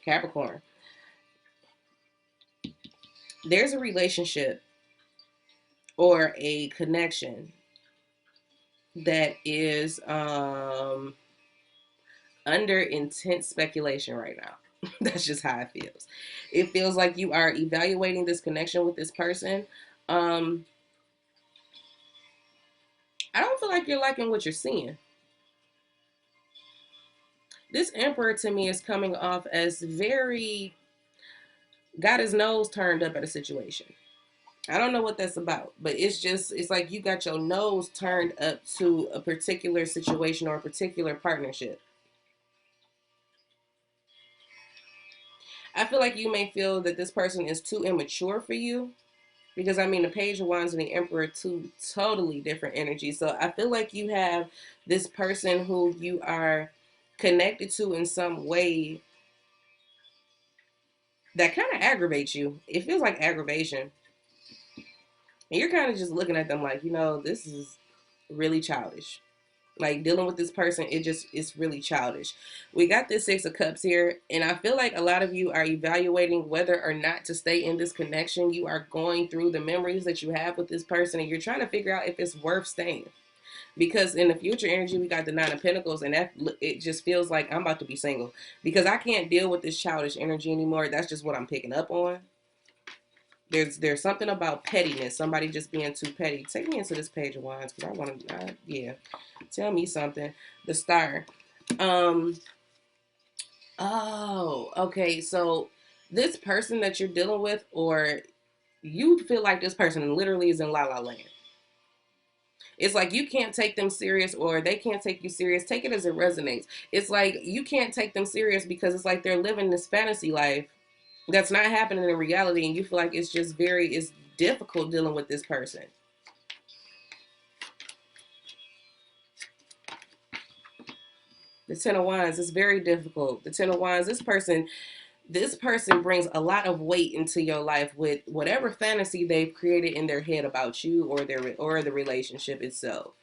Capricorn. There's a relationship or a connection that is under intense speculation right now. That's just how it feels. It feels like you are evaluating this connection with this person. I don't feel like you're liking what you're seeing. This Emperor to me is coming off as very got his nose turned up at a situation. I don't know what that's about, but it's like you got your nose turned up to a particular situation or a particular partnership. I feel like you may feel that this person is too immature for you. Because, I mean, the Page of Wands and the Emperor are two totally different energies. So I feel like you have this person who you are connected to in some way that kind of aggravates you. It feels like aggravation. And you're kind of just looking at them like, you know, this is really childish. Like dealing with this person, it's really childish. We got this Six of Cups here, and I feel like a lot of you are evaluating whether or not to stay in this connection. You are going through the memories that you have with this person, and you're trying to figure out if it's worth staying. Because in the future energy, we got the Nine of Pentacles, and that it just feels like I'm about to be single because I can't deal with this childish energy anymore. That's just what I'm picking up on. There's something about pettiness. Somebody just being too petty. Take me into this Page of Wands because I want to. Yeah, tell me something. The Star. Oh, okay. So this person that you're dealing with, or you feel like this person literally is in La La Land. It's like you can't take them serious, or they can't take you serious. Take it as it resonates. It's like you can't take them serious because it's like they're living this fantasy life that's not happening in reality, and you feel like it's just it's difficult dealing with this person. The Ten of Wands is very difficult. The Ten of Wands, this person brings a lot of weight into your life with whatever fantasy they've created in their head about you or the relationship itself.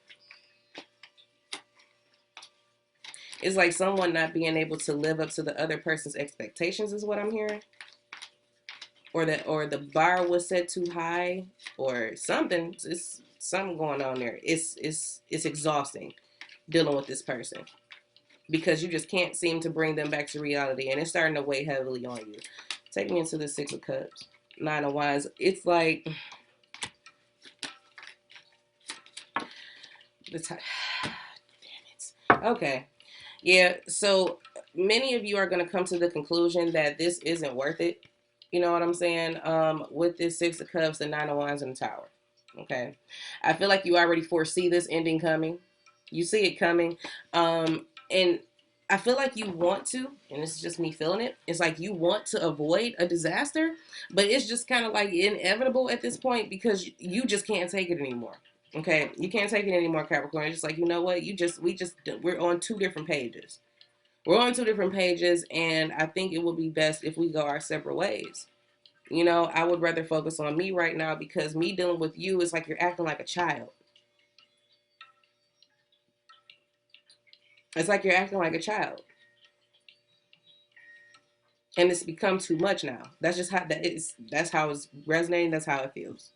It's like someone not being able to live up to the other person's expectations is what I'm hearing. Or the bar was set too high or something. It's something going on there. It's exhausting dealing with this person because you just can't seem to bring them back to reality, and it's starting to weigh heavily on you. Take me into the Six of Cups. Nine of Wands. It's like the time. Damn it. Okay. Yeah. So many of you are going to come to the conclusion that this isn't worth it. You know what I'm saying? With this Six of Cups, the Nine of Wands, and the Tower. Okay. I feel like you already foresee this ending coming. You see it coming. And I feel like you want to, and this is just me feeling it, it's like you want to avoid a disaster, but it's just kind of like inevitable at this point because you just can't take it anymore. Okay, you can't take it anymore, Capricorn. It's just like, you know what? We're on two different pages. We're on two different pages, and I think it would be best if we go our separate ways. You know, I would rather focus on me right now because me dealing with you is like you're acting like a child. It's like you're acting like a child. And it's become too much now. That's just how that is. That's how it's resonating. That's how it feels.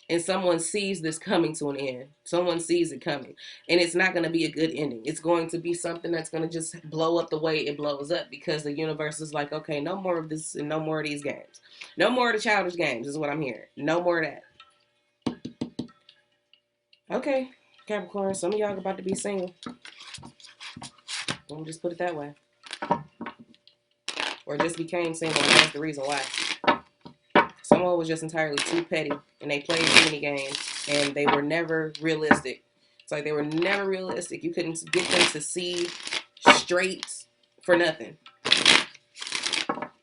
And someone sees this coming to an end. Someone sees it coming. And it's not going to be a good ending. It's going to be something that's going to just blow up the way it blows up because the universe is like, okay, no more of this and no more of these games. No more of the childish games is what I'm hearing. No more of that. Okay, Capricorn, some of y'all about to be single. Let me just put it that way. Or just became single, and that's the reason why. Someone was just entirely too petty, and they played too many games, and they were never realistic. It's like they were never realistic. You couldn't get them to see straight for nothing.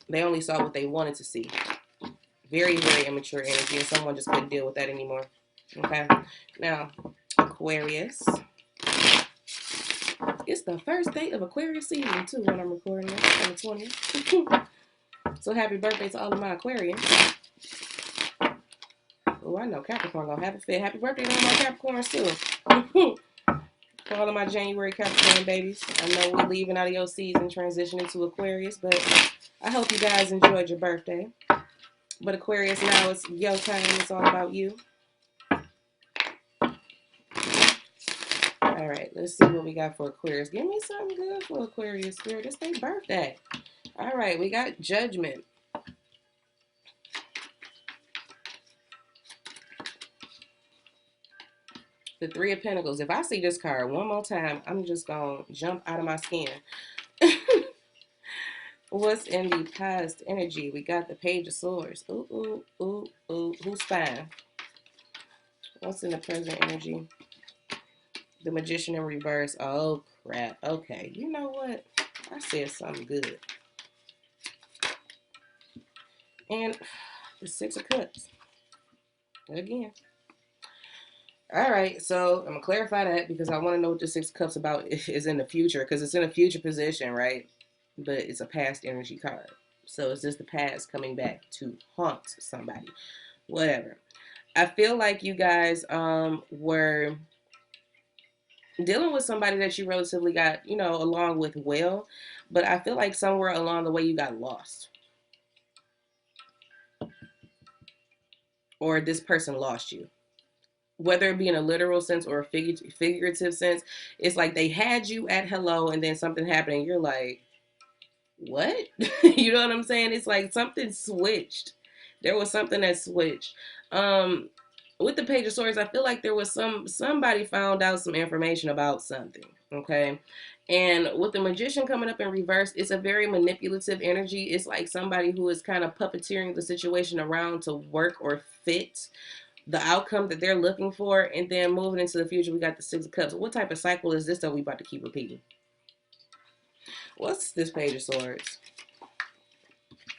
They only saw what they wanted to see. Very, very immature energy, and someone just couldn't deal with that anymore. Okay? Now, Aquarius. It's the first day of Aquarius season, too, when I'm recording this on the 20th. So happy birthday to all of my Aquarians. Oh, I know Capricorn gonna have a fit. Happy birthday to all my Capricorns, too. For all of my January Capricorn babies. I know we're leaving out of your season, transitioning to Aquarius, but I hope you guys enjoyed your birthday. But Aquarius, now it's your time. It's all about you. All right, let's see what we got for Aquarius. Give me something good for Aquarius, Spirit. It's their birthday. All right, we got Judgment. The Three of Pentacles. If I see this card one more time, I'm just going to jump out of my skin. What's in the past energy? We got the Page of Swords. Ooh, ooh, ooh, ooh. Who's fine? What's in the present energy? The Magician in reverse. Oh, crap. Okay. You know what? I said something good. And the Six of Cups. Again. All right. So I'm going to clarify that because I want to know what the Six of Cups about is in the future. Because it's in a future position, right? But it's a past energy card. So it's just the past coming back to haunt somebody. Whatever. I feel like you guys were dealing with somebody that you relatively got, you know, along with well, but I feel like somewhere along the way you got lost. Or this person lost you. Whether it be in a literal sense or a figurative sense, it's like they had you at hello and then something happened and you're like, what? You know what I'm saying? It's like something switched. There was something that switched. With the Page of Swords, I feel like there was somebody found out some information about something, okay? And with the Magician coming up in reverse, it's a very manipulative energy. It's like somebody who is kind of puppeteering the situation around to work or fit the outcome that they're looking for. And then moving into the future, we got the Six of Cups. What type of cycle is this that we about to keep repeating? What's this Page of Swords?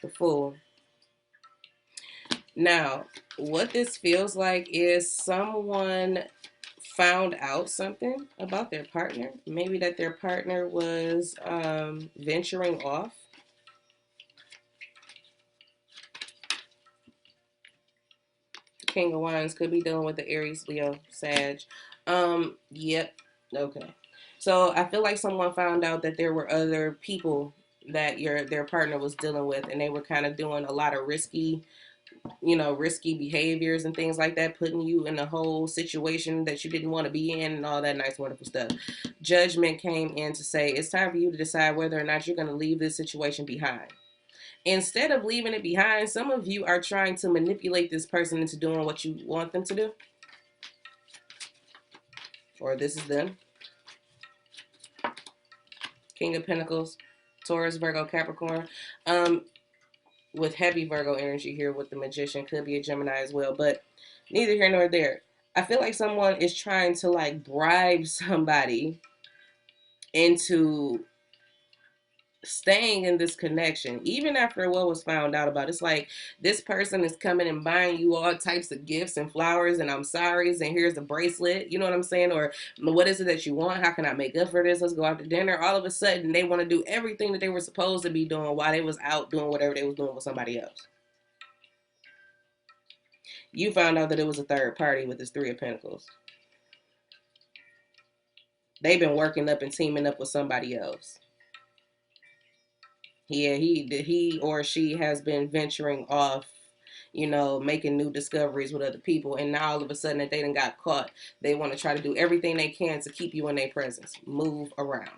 The Fool. Now, what this feels like is someone found out something about their partner. Maybe that their partner was venturing off. King of Wands could be dealing with the Aries, Leo, Sag. Yep. Okay. So I feel like someone found out that there were other people that their partner was dealing with, and they were kind of doing a lot of risky behaviors and things like that, putting you in a whole situation that you didn't want to be in and all that nice, wonderful stuff. Judgment came in to say it's time for you to decide whether or not you're going to leave this situation behind. Instead of leaving it behind, some of you are trying to manipulate this person into doing what you want them to do. Or this is them. King of Pentacles, Taurus, Virgo, Capricorn. With heavy Virgo energy here with the Magician. Could be a Gemini as well. But neither here nor there. I feel like someone is trying to like bribe somebody into staying in this connection, even after what was found out about. It's like this person is coming and buying you all types of gifts and flowers and I'm sorry's and here's a bracelet, you know what I'm saying? Or what is it that you want? How can I make up for this? Let's go out to dinner. All of a sudden they want to do everything that they were supposed to be doing while they was out doing whatever they was doing with somebody else. You found out that it was a third party with this Three of Pentacles. They've been working up and teaming up with somebody else. Yeah, he or she has been venturing off, you know, making new discoveries with other people, and now all of a sudden that they done got caught, they want to try to do everything they can to keep you in their presence. Move around.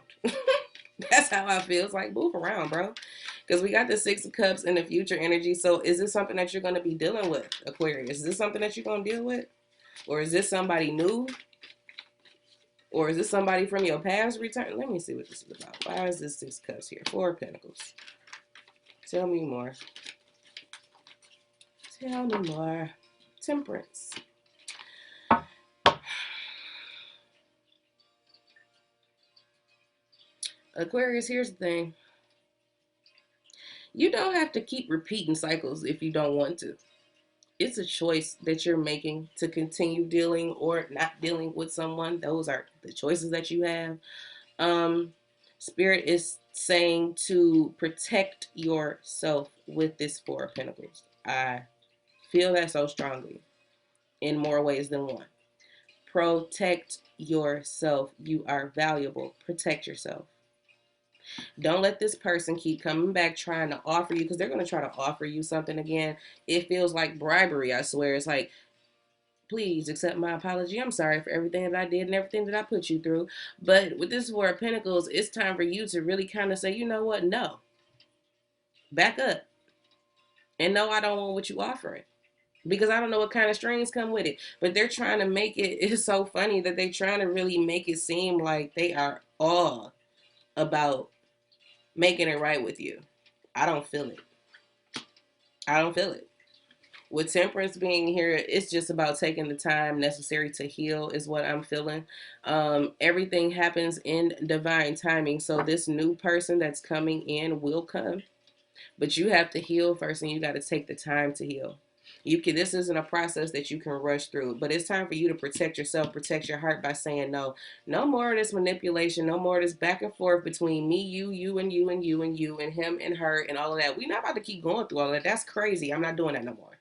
That's how I feel. It's like, move around, bro. Because we got the Six of Cups in the future energy. So is this something that you're going to be dealing with, Aquarius? Is this something that you're going to deal with? Or is this somebody new? Or is this somebody from your past return? Let me see what this is about. Why is this Six of Cups here? Four of Pentacles. Tell me more. Tell me more. Temperance. Aquarius, here's the thing. You don't have to keep repeating cycles if you don't want to. It's a choice that you're making to continue dealing or not dealing with someone. Those are the choices that you have. Spirit is saying to protect yourself with this Four of Pentacles. I feel that so strongly in more ways than one. Protect yourself. You are valuable. Protect yourself. Don't let this person keep coming back trying to offer you, because they're going to try to offer you something again. It feels like bribery, I swear. It's like, please accept my apology. I'm sorry for everything that I did and everything that I put you through. But with this Four of Pentacles, it's time for you to really kind of say, you know what? No. Back up. And no, I don't want what you offering. Because I don't know what kind of strings come with it. But they're trying to make it, it's so funny that they're trying to really make it seem like they are all about making it right with you. I don't feel it. I don't feel it. With Temperance being here, it's just about taking the time necessary to heal is what I'm feeling. Everything happens in divine timing. So this new person that's coming in will come. But you have to heal first, and you got to take the time to heal. This isn't a process that you can rush through, but it's time for you to protect yourself, protect your heart by saying no. No more of this manipulation, no more of this back and forth between me, you, and you, and you, and you, and him, and her, and all of that. We're not about to keep going through all of that. That's crazy. I'm not doing that no more.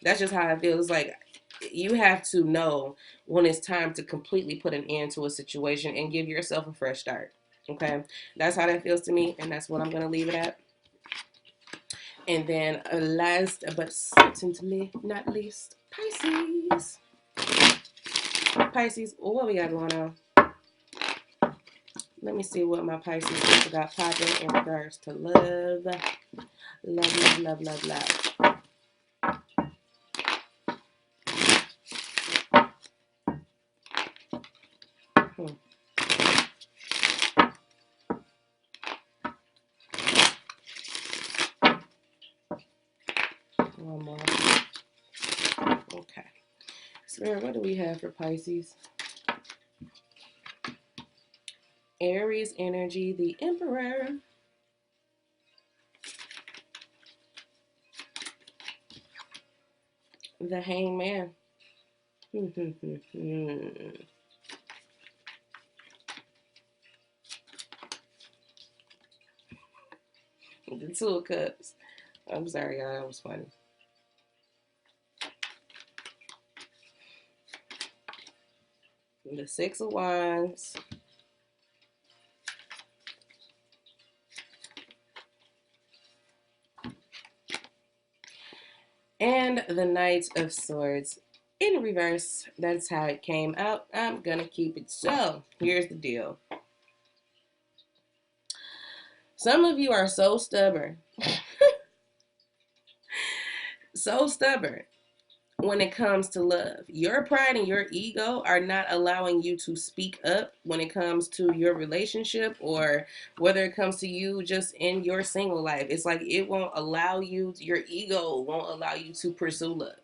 That's just how I feel. It's like you have to know when it's time to completely put an end to a situation and give yourself a fresh start. Okay? That's how that feels to me, and that's what I'm going to leave it at. And then last but certainly not least, Pisces. Pisces, what we got going on? Let me see what my Pisces people got popping in regards to love. Love, love, love, love, love. One more. Okay. Spirit, what do we have for Pisces? Aries energy, the Emperor. The Hangman. The Two of Cups. I'm sorry, y'all. That was funny. The Six of Wands. And the Knight of Swords in reverse. That's how it came out. I'm going to keep it so. Here's the deal. Some of you are so stubborn. So stubborn when it comes to love. Your pride and your ego are not allowing you to speak up when it comes to your relationship, or whether it comes to you just in your single life. It's like it won't allow you, your ego won't allow you to pursue love.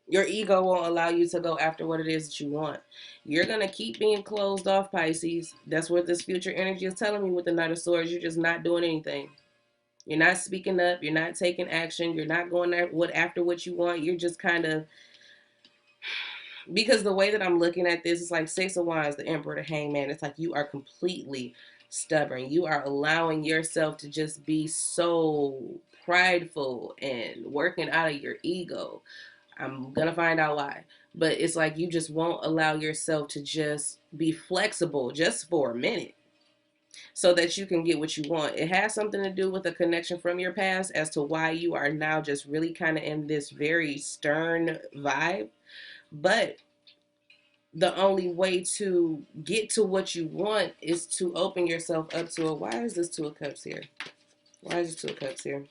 Your ego won't allow you to go after what it is that you want. You're going to keep being closed off, Pisces. That's what this future energy is telling me with the Knight of Swords. You're just not doing anything. You're not speaking up. You're not taking action. You're not going after what you want. You're just kind of, because the way that I'm looking at this is like Six of Wands, the Emperor, the Hangman. It's like you are completely stubborn. You are allowing yourself to just be so prideful and working out of your ego. I'm gonna find out why. But it's like you just won't allow yourself to just be flexible just for a minute so that you can get what you want. It has something to do with a connection from your past as to why you are now just really kind of in this very stern vibe. But the only way to get to what you want is to open yourself up to it. Why is this Two of Cups here? Why is this Two of Cups here?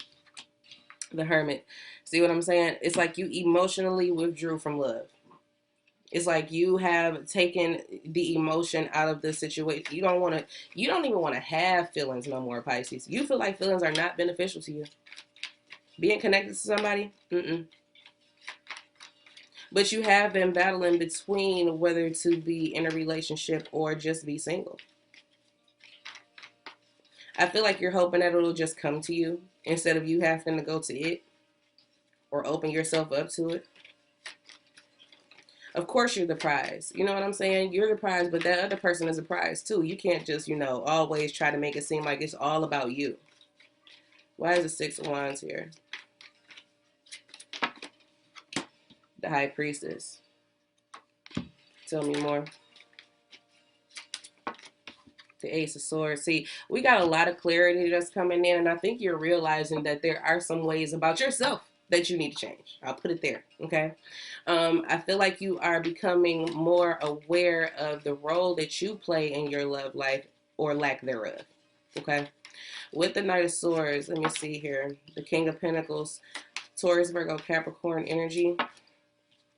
The Hermit. See what I'm saying? It's like you emotionally withdrew from love. It's like you have taken the emotion out of the situation. You don't even want to have feelings no more, Pisces. You feel like feelings are not beneficial to you. Being connected to somebody, But you have been battling between whether to be in a relationship or just be single. I feel like you're hoping that it'll just come to you instead of you having to go to it or open yourself up to it. Of course you're the prize. You know what I'm saying? You're the prize, but that other person is a prize too. You can't just, always try to make it seem like it's all about you. Why is the Six of Wands here? The High Priestess. Tell me more. The Ace of Swords. See, we got a lot of clarity that's coming in, and I think you're realizing that there are some ways about yourself that you need to change. I'll put it there, okay? I feel like you are becoming more aware of the role that you play in your love life or lack thereof, okay? With the Knight of Swords, let me see here. The King of Pentacles, Taurus, Virgo, Capricorn energy.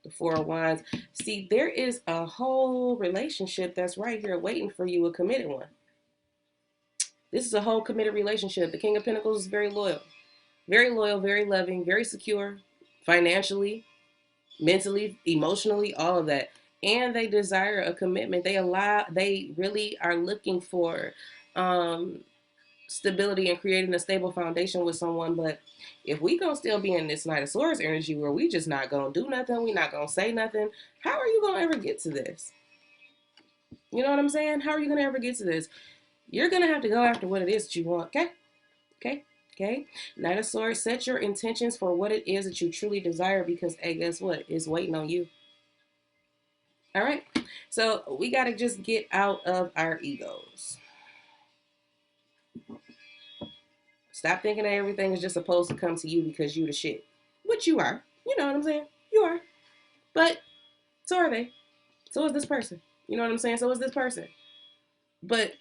The Four of Wands. See, there is a whole relationship that's right here waiting for you, a committed one. This is a whole committed relationship. The King of Pentacles is very loyal, very loving, very secure, financially, mentally, emotionally, all of that. And they desire a commitment. They really are looking for stability and creating a stable foundation with someone. But if we gonna still be in this Knight of Swords energy where we just not gonna do nothing, we not gonna say nothing, how are you gonna ever get to this? You know what I'm saying? How are you gonna ever get to this? You're gonna have to go after what it is that you want. Okay. Knight of Swords, set your intentions for what it is that you truly desire, because hey, guess what? It's waiting on you. All right. So we gotta just get out of our egos. Stop thinking that everything is just supposed to come to you because you the shit. Which you are. You know what I'm saying? You are. But so are they. So is this person. You know what I'm saying? So is this person. But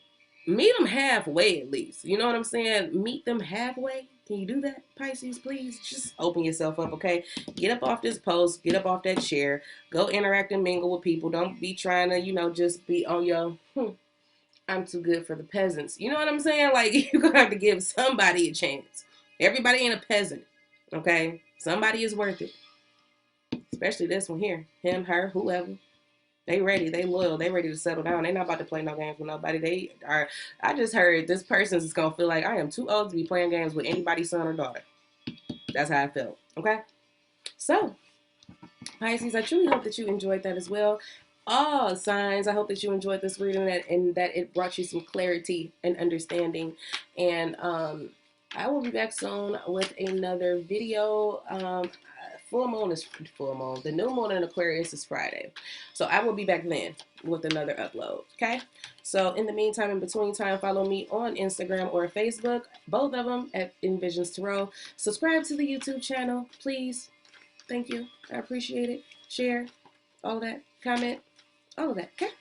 meet them halfway at least. You know what I'm saying? Meet them halfway. Can you do that, Pisces, please? Just open yourself up, okay? Get up off this post. Get up off that chair. Go interact and mingle with people. Don't be trying to, just be on your, I'm too good for the peasants. You know what I'm saying? Like, you're going to have to give somebody a chance. Everybody ain't a peasant, okay? Somebody is worth it. Especially this one here. Him, her, whoever. They ready. They loyal. They ready to settle down. They not about to play no games with nobody. They are. I just heard this person's is going to feel like I am too old to be playing games with anybody's son or daughter. That's how I felt, okay? So, Pisces, I truly hope that you enjoyed that as well. All signs, I hope that you enjoyed this reading and that it brought you some clarity and understanding. And I will be back soon with another video. Full moon is full moon. The new moon in Aquarius is Friday. So I will be back then with another upload, okay? So in the meantime, in between time, follow me on Instagram or Facebook, both of them at Envisions Tarot. Subscribe to the YouTube channel, please. Thank you. I appreciate it. Share, all that. Comment, all of that, okay?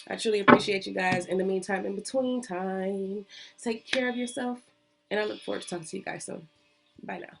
I truly appreciate you guys. In the meantime, in between time, take care of yourself. And I look forward to talking to you guys soon. Bye now.